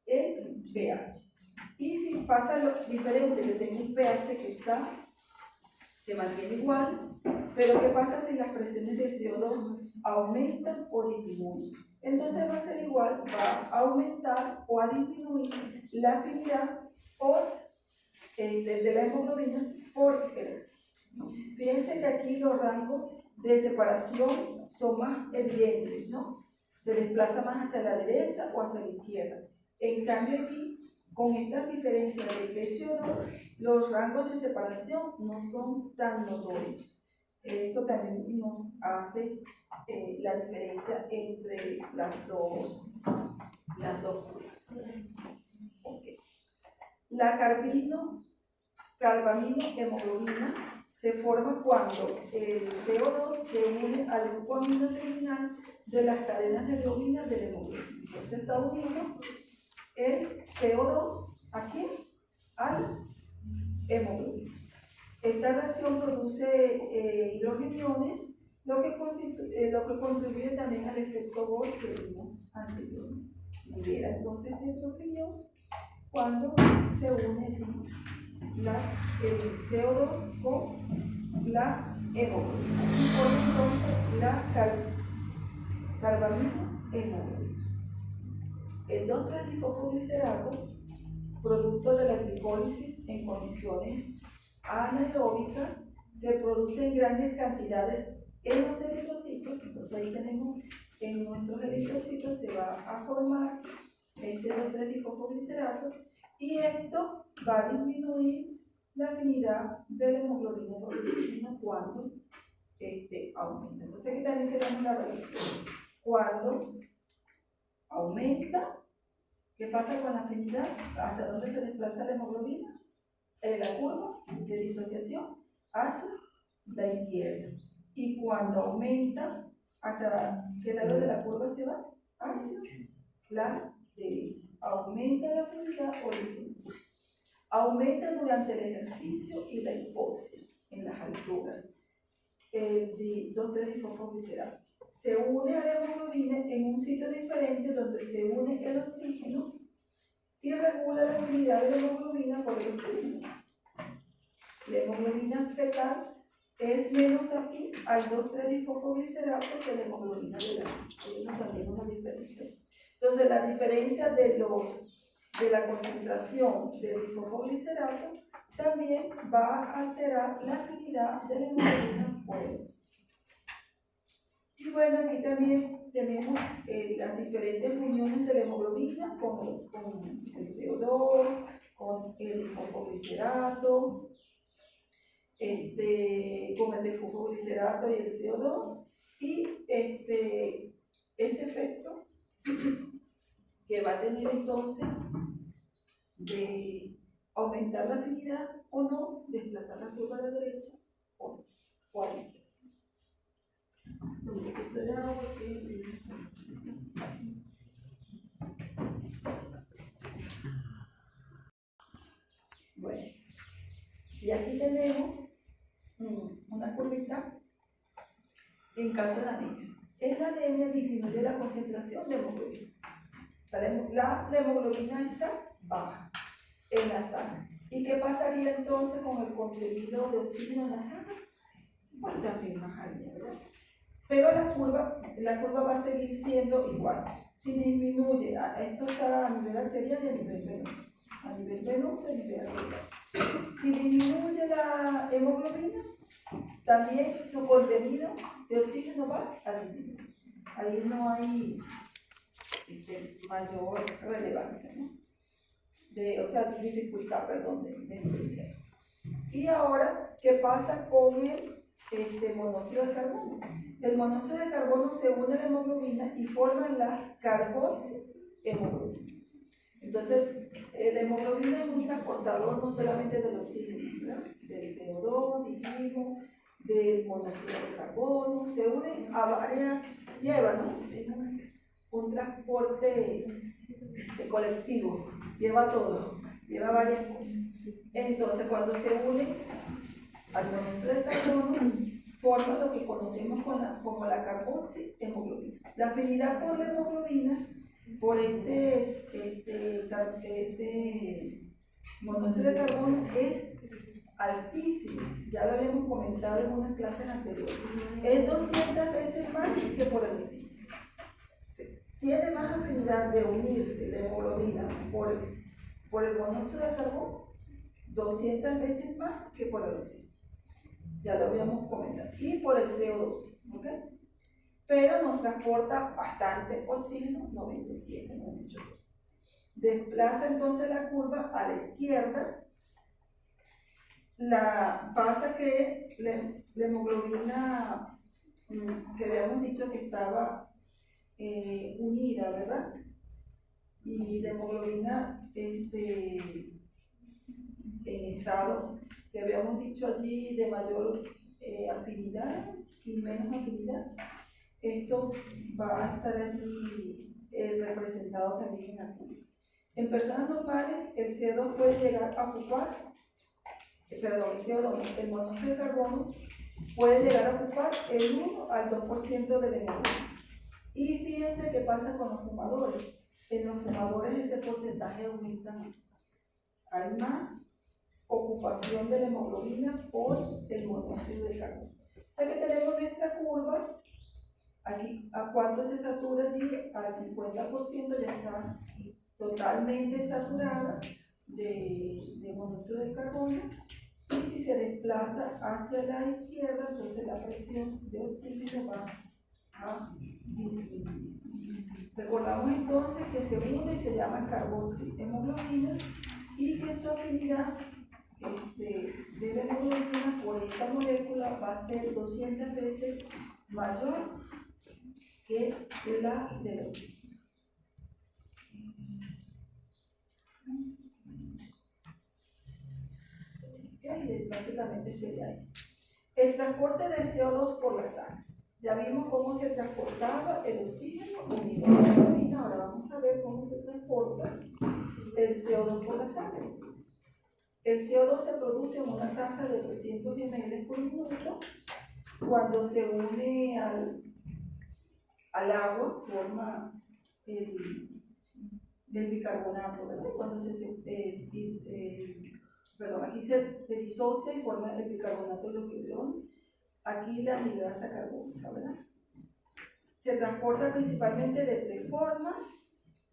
el pH. Y si pasa lo diferente, yo tengo un pH que se mantiene igual, pero ¿qué pasa si las presiones de CO2 aumentan o disminuyen? Entonces va a ser igual, va a aumentar o a disminuir la afinidad de la hemoglobina por el oxígeno. Fíjense que aquí los rangos de separación son más evidentes, ¿no? Se desplaza más hacia la derecha o hacia la izquierda. En cambio aquí, con estas diferencias de PCO2, los rangos de separación no son tan notorios. Eso también nos hace la diferencia entre las dos curvas. Okay. La carbamino-hemoglobina se forma cuando el CO2 se une al grupo amino terminal de las cadenas de globina de la hemoglobina. Entonces está unido el CO2 aquí al hemoglobina. Esta reacción produce hidrogeniones, lo que contribuye también al efecto Bohr que vimos anteriormente. Libera entonces el hidrogenión cuando se une el CO2 con la hemoglobina. Y forma entonces la carbamino-hemoglobina. El 2,3-difosfoglicerato, producto de la glicólisis en condiciones anaeróbicas, se produce en grandes cantidades en los eritrocitos. Entonces ahí tenemos en nuestros eritrocitos se va a formar este 2,3-difosfoglicerato y esto va a disminuir la afinidad de la hemoglobina por oxígeno cuando aumenta. Entonces aquí también tenemos la relación. Cuando aumenta, ¿qué pasa con la afinidad? ¿Hacia dónde se desplaza la hemoglobina? En la curva de disociación hacia la izquierda. Y cuando aumenta, ¿Hacia qué lado de la curva se va? Hacia la derecha. Aumenta la afinidad o disminuye. Aumenta durante el ejercicio y la hipoxia en las alturas. El 2,3-difosfoglicerato. Se une a la hemoglobina en un sitio diferente donde se une el oxígeno y regula la afinidad de la hemoglobina por el oxígeno. La hemoglobina fetal es menos afín al 2,3-difosfoglicerato que la hemoglobina de la madre. También una diferencia. Entonces, la diferencia de la concentración del difosfoglicerato también va a alterar la afinidad de la hemoglobina por el oxígeno. Y bueno, aquí también tenemos las diferentes uniones de la hemoglobina con el CO2, con el difosfoglicerato, con el difosfoglicerato y el CO2, y ese efecto que va a tener entonces de aumentar la afinidad o no, desplazar la curva a la derecha o a la izquierda. Bueno, y aquí tenemos una curvita en caso de anemia. En la anemia disminuye la concentración de hemoglobina. La hemoglobina está baja en la sangre. ¿Y qué pasaría entonces con el contenido de oxígeno en la sangre? Pues también bajaría, ¿verdad? Pero la curva va a seguir siendo igual. Si disminuye, esto está a nivel arterial y a nivel venoso. A nivel venoso y a nivel arterial. Si disminuye la hemoglobina, también su contenido de oxígeno va a disminuir. Ahí no hay mayor relevancia, ¿no? Dificultad, perdón, de entender. Y ahora, ¿qué pasa con el monóxido de carbono? El monóxido de carbono se une a la hemoglobina y forma la carboxihemoglobina. Entonces, la hemoglobina es un transportador no solamente del oxígeno, ¿verdad? Del CO2, dijimos, del monóxido de carbono, se une a varias, lleva, ¿no? Un transporte colectivo, lleva todo, lleva varias cosas. Entonces, cuando se une al monóxido de carbono, forma lo que conocemos como la carboxihemoglobina. La afinidad por la hemoglobina, por este monóxido de carbono, es altísimo. Ya lo habíamos comentado en unas clases anteriores. Es 200 veces más que por el oxígeno. Tiene más afinidad de unirse la hemoglobina por el monóxido de carbono 200 veces más que por el oxígeno. Ya lo habíamos comentado. Y por el CO2, ¿ok? Pero nos transporta bastante oxígeno, 97, 98%. Desplaza entonces la curva a la izquierda. Pasa que la hemoglobina que habíamos dicho que estaba unida, ¿verdad? Y la hemoglobina en estado que habíamos dicho allí de mayor afinidad y menos afinidad, esto va a estar allí representado también en la curva. En personas normales, el CO2 puede llegar a ocupar, el monóxido de carbono puede llegar a ocupar el 1 al 2% de la hemoglobina. Y fíjense qué pasa con los fumadores. En los fumadores ese porcentaje aumenta más. Hay más ocupación de la hemoglobina por el monóxido de carbono. O sea que tenemos nuestra curva, aquí a cuánto se satura allí, al 50% ya está totalmente saturada de monóxido de carbono, y si se desplaza hacia la izquierda, entonces la presión de oxígeno va a disminuir. Recordamos entonces que se une y se llama carboxihemoglobina y que su afinidad de la hemoglobina por esta molécula va a ser 200 veces mayor que la del oxígeno. Básicamente sería esto. El transporte de CO2 por la sangre. Ya vimos cómo se transportaba el oxígeno unido a la hemoglobina. Ahora vamos a ver cómo se transporta el CO2 por la sangre. El CO2 se produce en una tasa de 200 ml por minuto. Cuando se une al agua, forma el bicarbonato, ¿verdad? Cuando aquí se disocia y forma el bicarbonato de hidrógeno. Aquí la anhidrasa carbónica, ¿verdad? Se transporta principalmente de tres formas: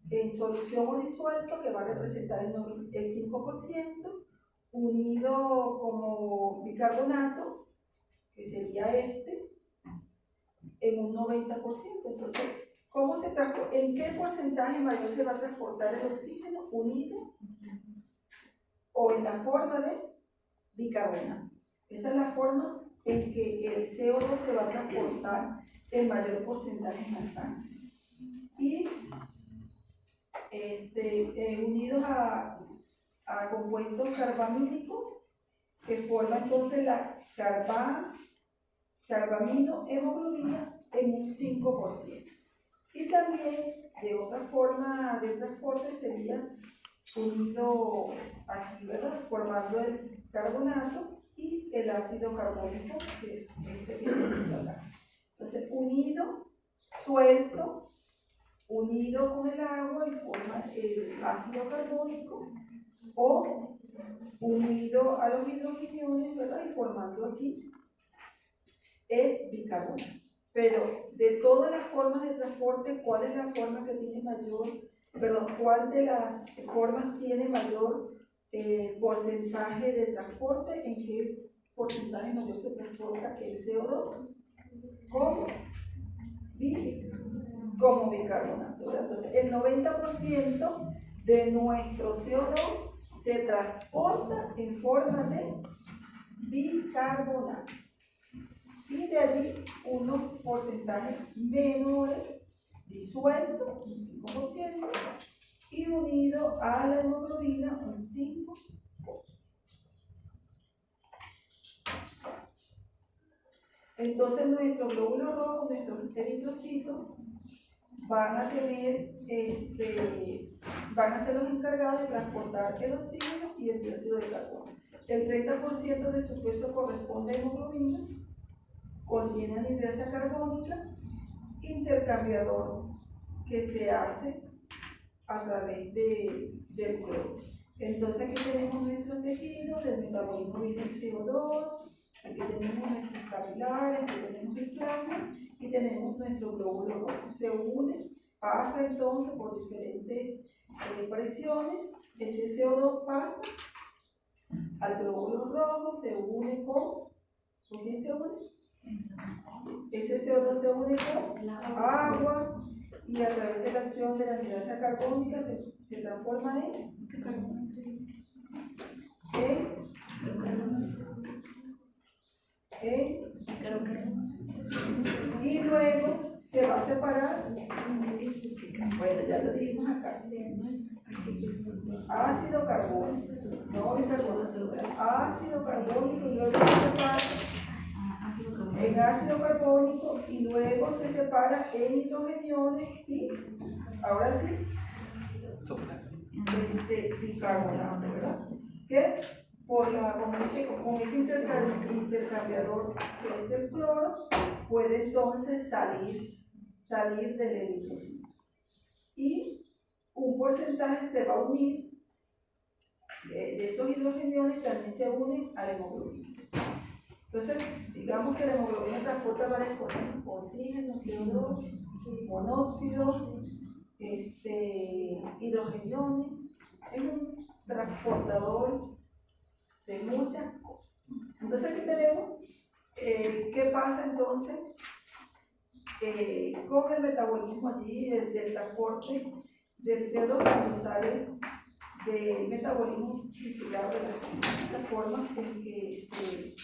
en solución o disuelto, que va a representar el 5%, unido como bicarbonato, que sería en un 90%. Entonces, ¿en qué porcentaje mayor se va a transportar el oxígeno? Unido o en la forma de bicarbonato. Esa es la forma en que el CO2 se va a transportar en mayor porcentaje en la sangre. Y unidos a compuestos carbamínicos que forman entonces la carbamino-hemoglobina en un 5%. Y también de otra forma de transporte sería unido aquí, ¿verdad? Formando el carbonato y el ácido carbónico, que tenemos acá. Entonces, unido, suelto, unido con el agua y forma el ácido carbónico, o unido a los hidrogeniones, ¿verdad? Y formando aquí el bicarbonato. Pero de todas las formas de transporte, ¿cuál es la forma que tiene cuál de las formas tiene mayor porcentaje de transporte? ¿En qué porcentaje mayor se transporta el CO2? Como bicarbonato, ¿verdad? Entonces, el 90% de nuestro CO2 se transporta en forma de bicarbonato. Y de allí unos porcentajes menores disuelto, un 5%, y unido a la hemoglobina, un 5%. Entonces nuestros glóbulos rojos, nuestros eritrocitos, van a ser los encargados de transportar el oxígeno y el dióxido de carbono. El 30% de su peso corresponde a hemoglobina, contiene anhidrasa carbónica, intercambiador que se hace a través del cloro. Entonces aquí tenemos nuestros tejidos, el metabolismo viene el CO2, aquí tenemos nuestros capilares, aquí tenemos el plasma y tenemos nuestro glóbulo rojo. Se une, pasa entonces por diferentes presiones, ese CO2 pasa al glóbulo rojo, se une ¿con quién se une? Ese CO2 se une con agua y a través de la acción de la anhidrasa carbónica se transforma y luego se va a separar, bueno, ya lo dijimos acá, ácido carbónico, ácido carbónico, y luego se separa en ácido carbónico y luego se separa en hidrogeniones y ahora sí bicarbonato, ¿verdad? Que con ese intercambiador que es el cloro puede entonces salir del eritrocito y un porcentaje se va a unir de esos hidrogeniones, también se unen a la hemoglobina. Entonces, digamos que la hemoglobina transporta varias cosas: oxígeno, CO2, monóxido, hidrogeniones. Es un transportador de muchas cosas. Entonces, aquí tenemos qué pasa entonces con el metabolismo allí, del transporte del CO2 cuando sale del metabolismo tisular de las distintas formas en que se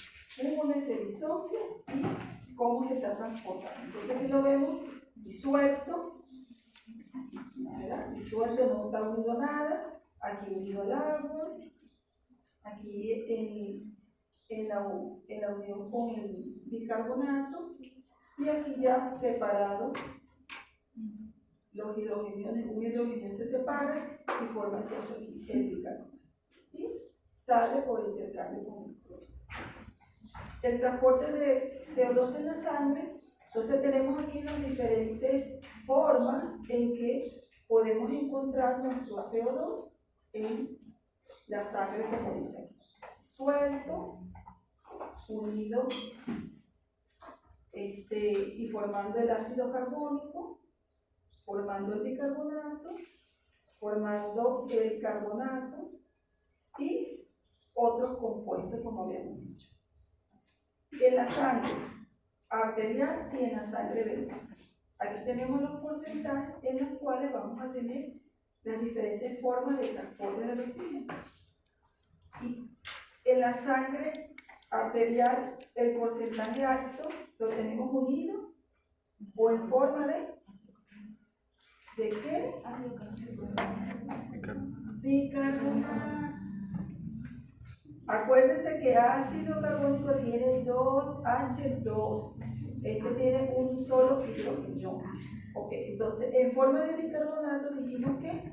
une, se disocia y cómo se está transportando. Entonces aquí lo vemos disuelto, ¿verdad? Disuelto, no está unido a nada, aquí unido al agua, aquí en la unión con el bicarbonato Y aquí ya separado los hidrogeniones, un hidrogenio se separa y forma entonces el bicarbonato. Y sale por intercambio con el cloro. El transporte de CO2 en la sangre, entonces tenemos aquí las diferentes formas en que podemos encontrar nuestro CO2 en la sangre, como dice aquí. Suelto, unido y formando el ácido carbónico, formando el bicarbonato, formando el carbonato y otros compuestos, como habíamos dicho. En la sangre arterial y en la sangre venosa. Aquí tenemos los porcentajes en los cuales vamos a tener las diferentes formas de transporte del oxígeno. Y en la sangre arterial, el porcentaje alto lo tenemos unido o en forma ¿de qué? Bicarbonato. Acuérdense que ácido carbónico tiene 2H2. Este tiene un solo hidrógeno. Ok, entonces en forma de bicarbonato dijimos que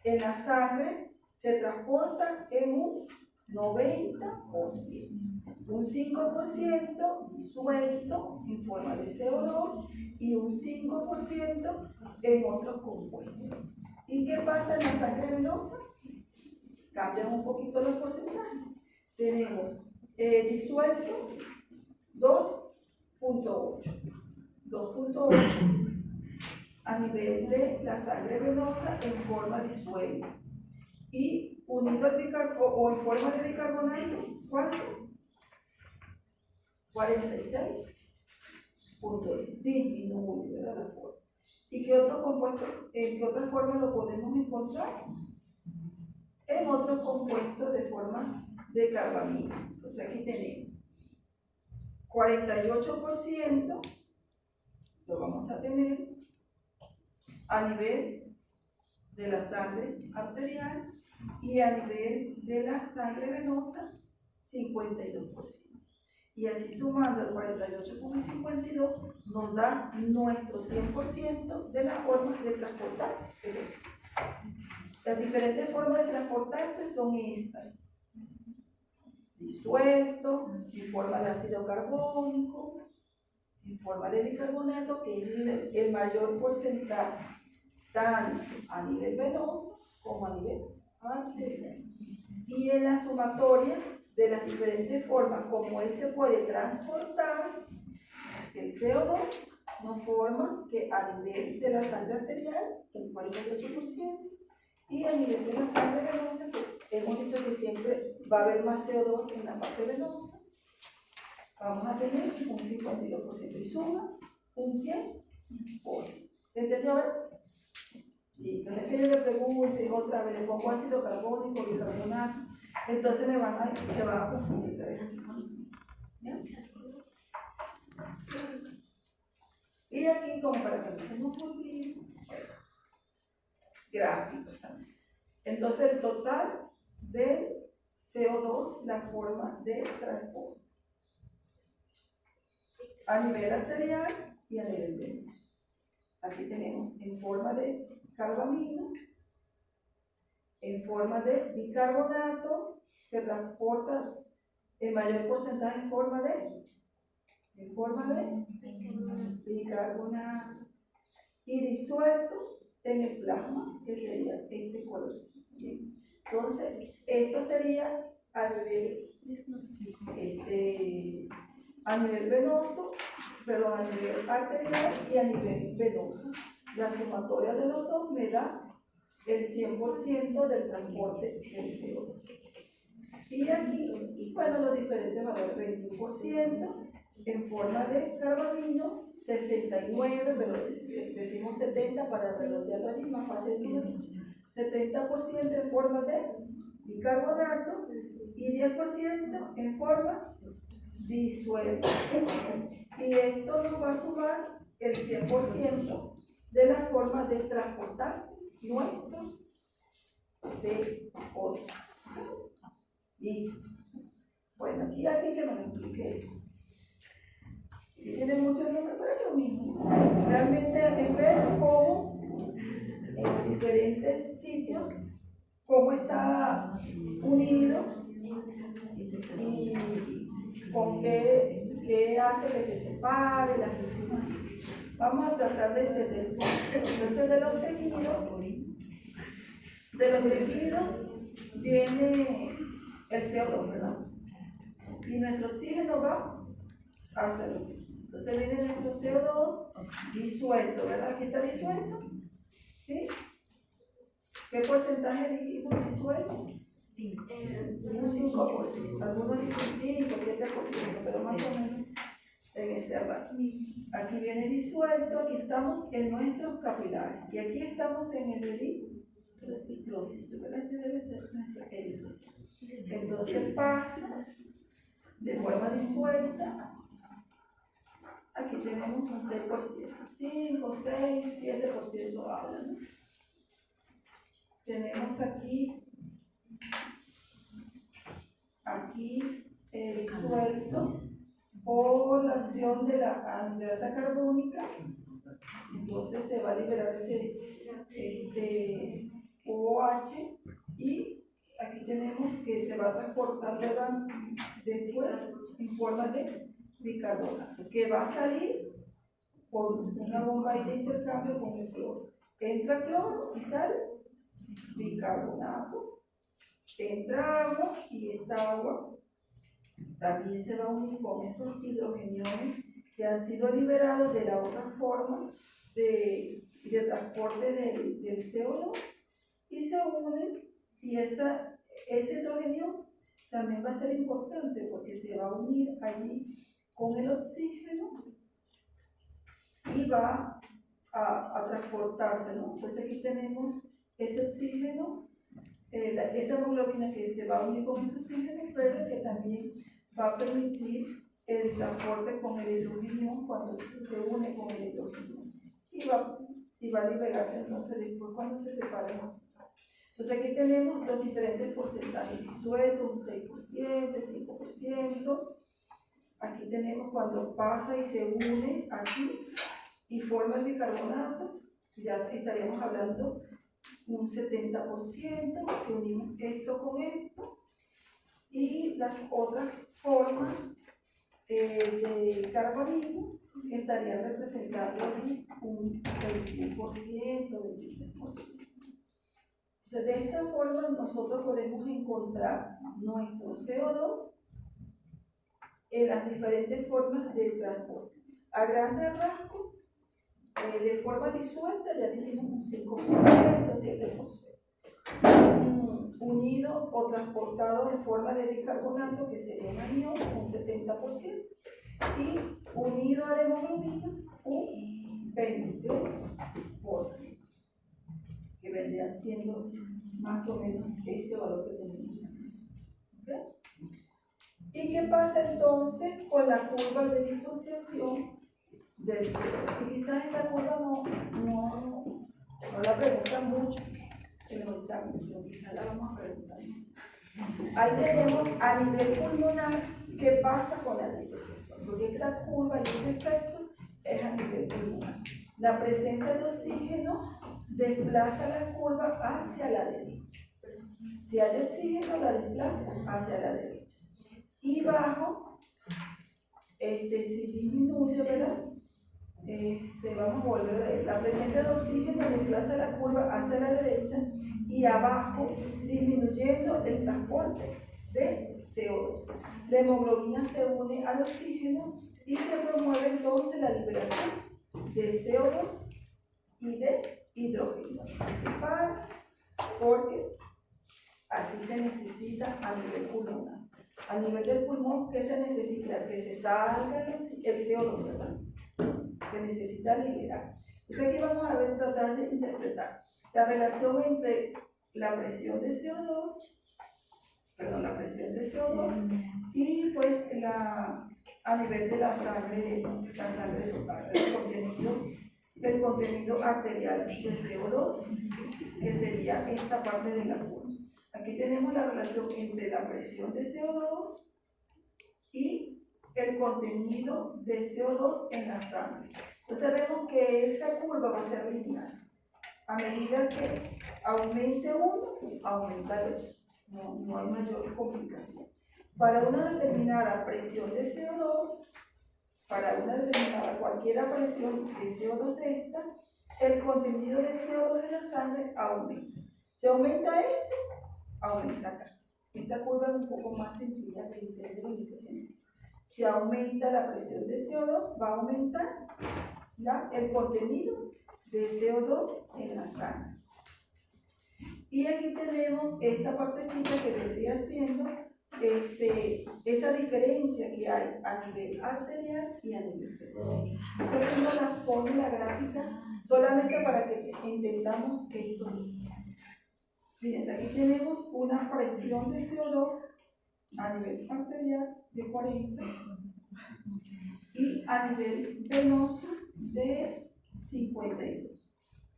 en la sangre se transporta en un 90%. Un 5% disuelto en forma de CO2 y un 5% en otros compuestos. ¿Y qué pasa en la sangre venosa? Cambian un poquito los porcentajes. Tenemos disuelto 2.8. 2.8 a nivel de la sangre venosa en forma disuelta. Y unido al bicarbonato o en forma de bicarbonato, ¿cuánto? 46. Disminuye, ¿verdad? La forma. ¿Y qué otro compuesto, en qué otra forma lo podemos encontrar? En otro compuesto de forma de carbamida. Entonces aquí tenemos 48%, lo vamos a tener a nivel de la sangre arterial y a nivel de la sangre venosa 52%. Y así sumando el 48 con el 52 nos da nuestro 100% de las formas de transportar el oxígeno. Las diferentes formas de transportarse son estas: disuelto, en forma de ácido carbónico, en forma de bicarbonato, que es el mayor porcentaje, tanto a nivel venoso como a nivel arterial. Y en la sumatoria de las diferentes formas como él se puede transportar, el CO2 nos forma que a nivel de la sangre arterial, el 48%, y a nivel de la sangre venosa, que hemos dicho que siempre va a haber más CO2 en la parte venosa, vamos a tener un 52% y suma un 100%. ¿Entendió ahora? Listo. No es que yo le pregunte otra vez, le pongo ácido carbónico, bicarbonato, entonces se van a confundir. ¿Ya? Y aquí, como para que no se nos olvide, gráficos también. Entonces, el total del CO2, la forma de transporte a nivel arterial y a nivel venoso. Aquí tenemos en forma de carbamino, en forma de bicarbonato, se transporta en mayor porcentaje en forma de bicarbonato y disuelto en el plasma, que sería este colorcito. Entonces, esto sería a nivel venoso, perdón, a nivel arterial y a nivel venoso. La sumatoria de los dos me da el 100% del transporte del CO2. Y aquí, bueno, los diferentes valores: 21% en forma de carbamino, 69, pero decimos 70 para redondearlo allí, más fácil el número, 70% en forma de bicarbonato y 10% en forma disuelta. Y esto nos va a sumar el 100% de la forma de transportarse nuestros CO2. Listo. Bueno, aquí alguien que nos explique esto. ¿Tiene muchos números para lo mismo. Realmente en vez cómo en diferentes sitios, cómo está unido y con qué hace que se separe las enzimas. Vamos a tratar de entender. Entonces de los tejidos viene el CO2, ¿verdad? Y nuestro oxígeno va hacia el otro. Entonces viene nuestro CO2 disuelto, ¿verdad? Aquí está disuelto, ¿sí? ¿Qué porcentaje dijimos disuelto? 5. Un 5%. Algunos dicen 5, 7%, pero más o menos en ese rango. Aquí viene disuelto, aquí estamos en nuestros capilares. Y aquí estamos en el eritrocito, ¿verdad? Este debe ser nuestro eritrocito. Entonces pasa de forma disuelta. Aquí tenemos un 6%, 5, 6, 7% habla, ¿no? Tenemos aquí disuelto por la acción de la anhidrasa carbónica. Entonces se va a liberar ese OH y aquí tenemos que se va a transportar después en forma de bicarbonato, que va a salir por una bomba ahí de intercambio con el cloro. Entra cloro y sale bicarbonato. Entra agua y esta agua también se va a unir con esos hidrogeniones que han sido liberados de la otra forma de transporte del CO2 y se unen, y ese hidrogenio también va a ser importante porque se va a unir allí con el oxígeno y va a transportarse, ¿no? Entonces aquí tenemos ese oxígeno, esa hemoglobina que se va a unir con ese oxígeno, pero que también va a permitir el transporte con el hidrógeno cuando se une con el hidrógeno y va a liberarse entonces después cuando se separen los. Entonces aquí tenemos los diferentes porcentajes disueltos, un 6%, 5%. Aquí tenemos cuando pasa y se une aquí y forma el bicarbonato, ya estaríamos hablando un 70%, si unimos esto con esto, y las otras formas de carbonismo estarían representando allí un 21%, 23%. Entonces, de esta forma nosotros podemos encontrar nuestro CO2 en las diferentes formas de transporte. A grandes rasgos, de forma disuelta ya dijimos un 5%, 7%. Unido o transportado en forma de bicarbonato, que sería un anión, un 70%. Y unido a la hemoglobina, un 23%. Que vendría siendo más o menos este valor que tenemos aquí. ¿Okay? ¿Y qué pasa entonces con la curva de disociación del CO2? Y quizás esta curva no la preguntan mucho en los exámenes, pero quizás la vamos a preguntar. Ahí tenemos a nivel pulmonar qué pasa con la disociación, porque esta curva y ese efecto es a nivel pulmonar. La presencia de oxígeno desplaza la curva hacia la derecha. Si hay oxígeno, la desplaza hacia la derecha. Y bajo, si disminuye, ¿verdad? Vamos a volver a ver. La presencia de oxígeno desplaza la curva hacia la derecha y abajo, disminuyendo el transporte de CO2. La hemoglobina se une al oxígeno y se promueve entonces la liberación de CO2 y de hidrógeno. Se separa porque así se necesita a nivel pulmonar. A nivel del pulmón, ¿qué se necesita? Que se salga el CO2, ¿verdad? Se necesita liberar. Entonces aquí vamos a ver, tratar de interpretar la relación entre la presión de CO2, y pues a nivel de la sangre total, el contenido arterial de CO2, que sería esta parte de la curva. Aquí tenemos la relación entre la presión de CO2 y el contenido de CO2 en la sangre. Entonces vemos que esa curva va a ser lineal. A medida que aumente uno, aumenta el otro. No hay mayor complicación. Para una determinada presión de CO2, para una determinada cualquier presión de CO2 de esta, el contenido de CO2 en la sangre aumenta. Si aumenta esto, aumenta acá. Esta curva es un poco más sencilla de entender en ese sentido. Si aumenta la presión de CO2, va a aumentar el contenido de CO2 en la sangre. Y aquí tenemos esta partecita que vendría siendo esa diferencia que hay a nivel arterial y a nivel venoso. Entonces aquí nos la pone la gráfica solamente para que entendamos esto. Fíjense, aquí tenemos una presión de CO2 a nivel arterial de 40 y a nivel venoso de 52.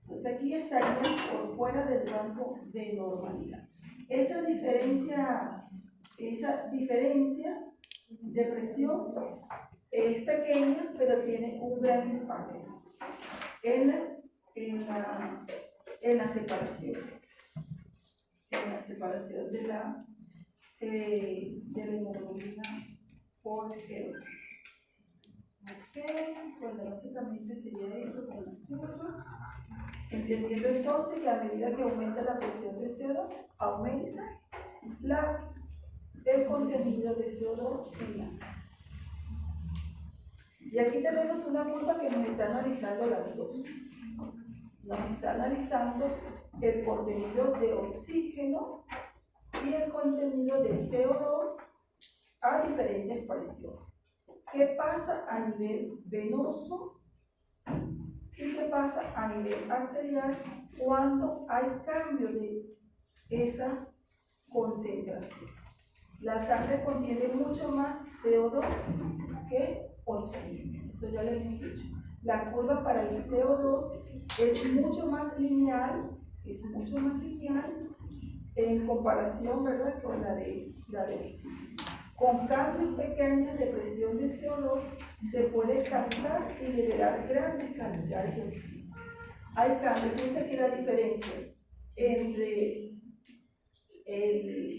Entonces aquí estarían por fuera del rango de normalidad. Esa diferencia de presión es pequeña, pero tiene un gran impacto en la separación. En la separación de la hemoglobina por erosia. Bueno, básicamente sería esto con la curva. Entendiendo entonces que a medida que aumenta la presión de CO2, aumenta el contenido de CO2 en la sangre. Y aquí tenemos una curva que nos está analizando las dos. Nos está analizando el contenido de oxígeno y el contenido de CO2 a diferentes presiones. ¿Qué pasa a nivel venoso y qué pasa a nivel arterial cuando hay cambio de esas concentraciones? La sangre contiene mucho más CO2 que oxígeno. Eso ya les hemos dicho. La curva para el CO2 es mucho más lineal, en comparación, ¿verdad?, con la de oxígeno. Con cambios pequeños de presión de CO2 se puede captar y liberar grandes cantidades de oxígeno. Hay cambios, fíjense que la diferencia entre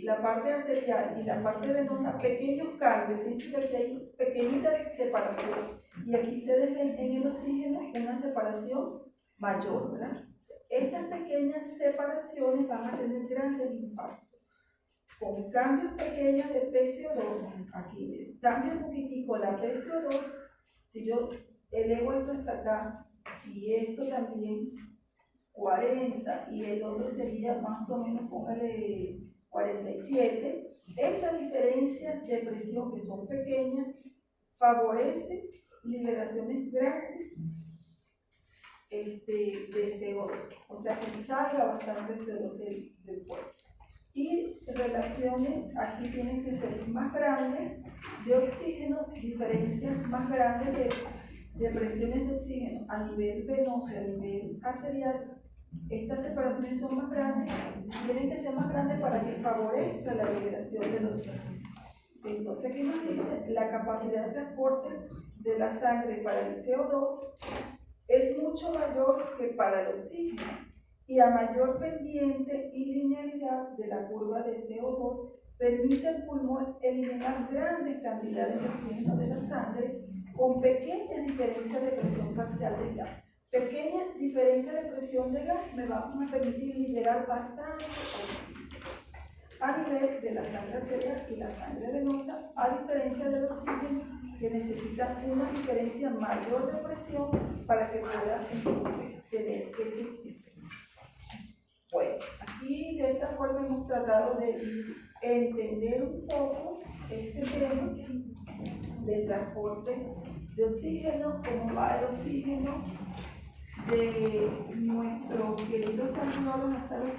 la parte arterial y la parte venosa, pequeños cambios, fíjense que hay pequeñita separación. Y aquí ustedes ven en el oxígeno una separación mayor, ¿verdad? Estas pequeñas separaciones van a tener grandes impactos. Con cambios pequeños de PCO2, aquí miren, cambio un poquitico la PCO2, si yo elevo esto hasta acá y esto también 40 y el otro sería más o menos, póngale 47, esas diferencias de presión que son pequeñas favorecen liberaciones grandes de CO2, o sea que salga bastante CO2 del cuerpo. Y relaciones aquí tienen que ser más grandes de oxígeno, diferencias más grandes de presiones de oxígeno a nivel venoso y a nivel arterial. Estas separaciones son más grandes, tienen que ser más grandes para que favorezca la liberación del oxígeno. Entonces, ¿qué nos dice? La capacidad de transporte de la sangre para el CO2 es mucho mayor que para el oxígeno, y a mayor pendiente y linealidad de la curva de CO2 permite al pulmón eliminar grandes cantidades de oxígeno de la sangre con pequeñas diferencias de presión parcial de gas. Pequeñas diferencias de presión de gas me van a permitir liberar bastante oxígeno a nivel de la sangre arterial y la sangre venosa, a diferencia del oxígeno, que necesita una diferencia mayor de presión para que pueda tener ese efecto. Bueno, aquí de esta forma hemos tratado de entender un poco este tema del transporte de oxígeno, cómo va el oxígeno de nuestros queridos alveolos hasta los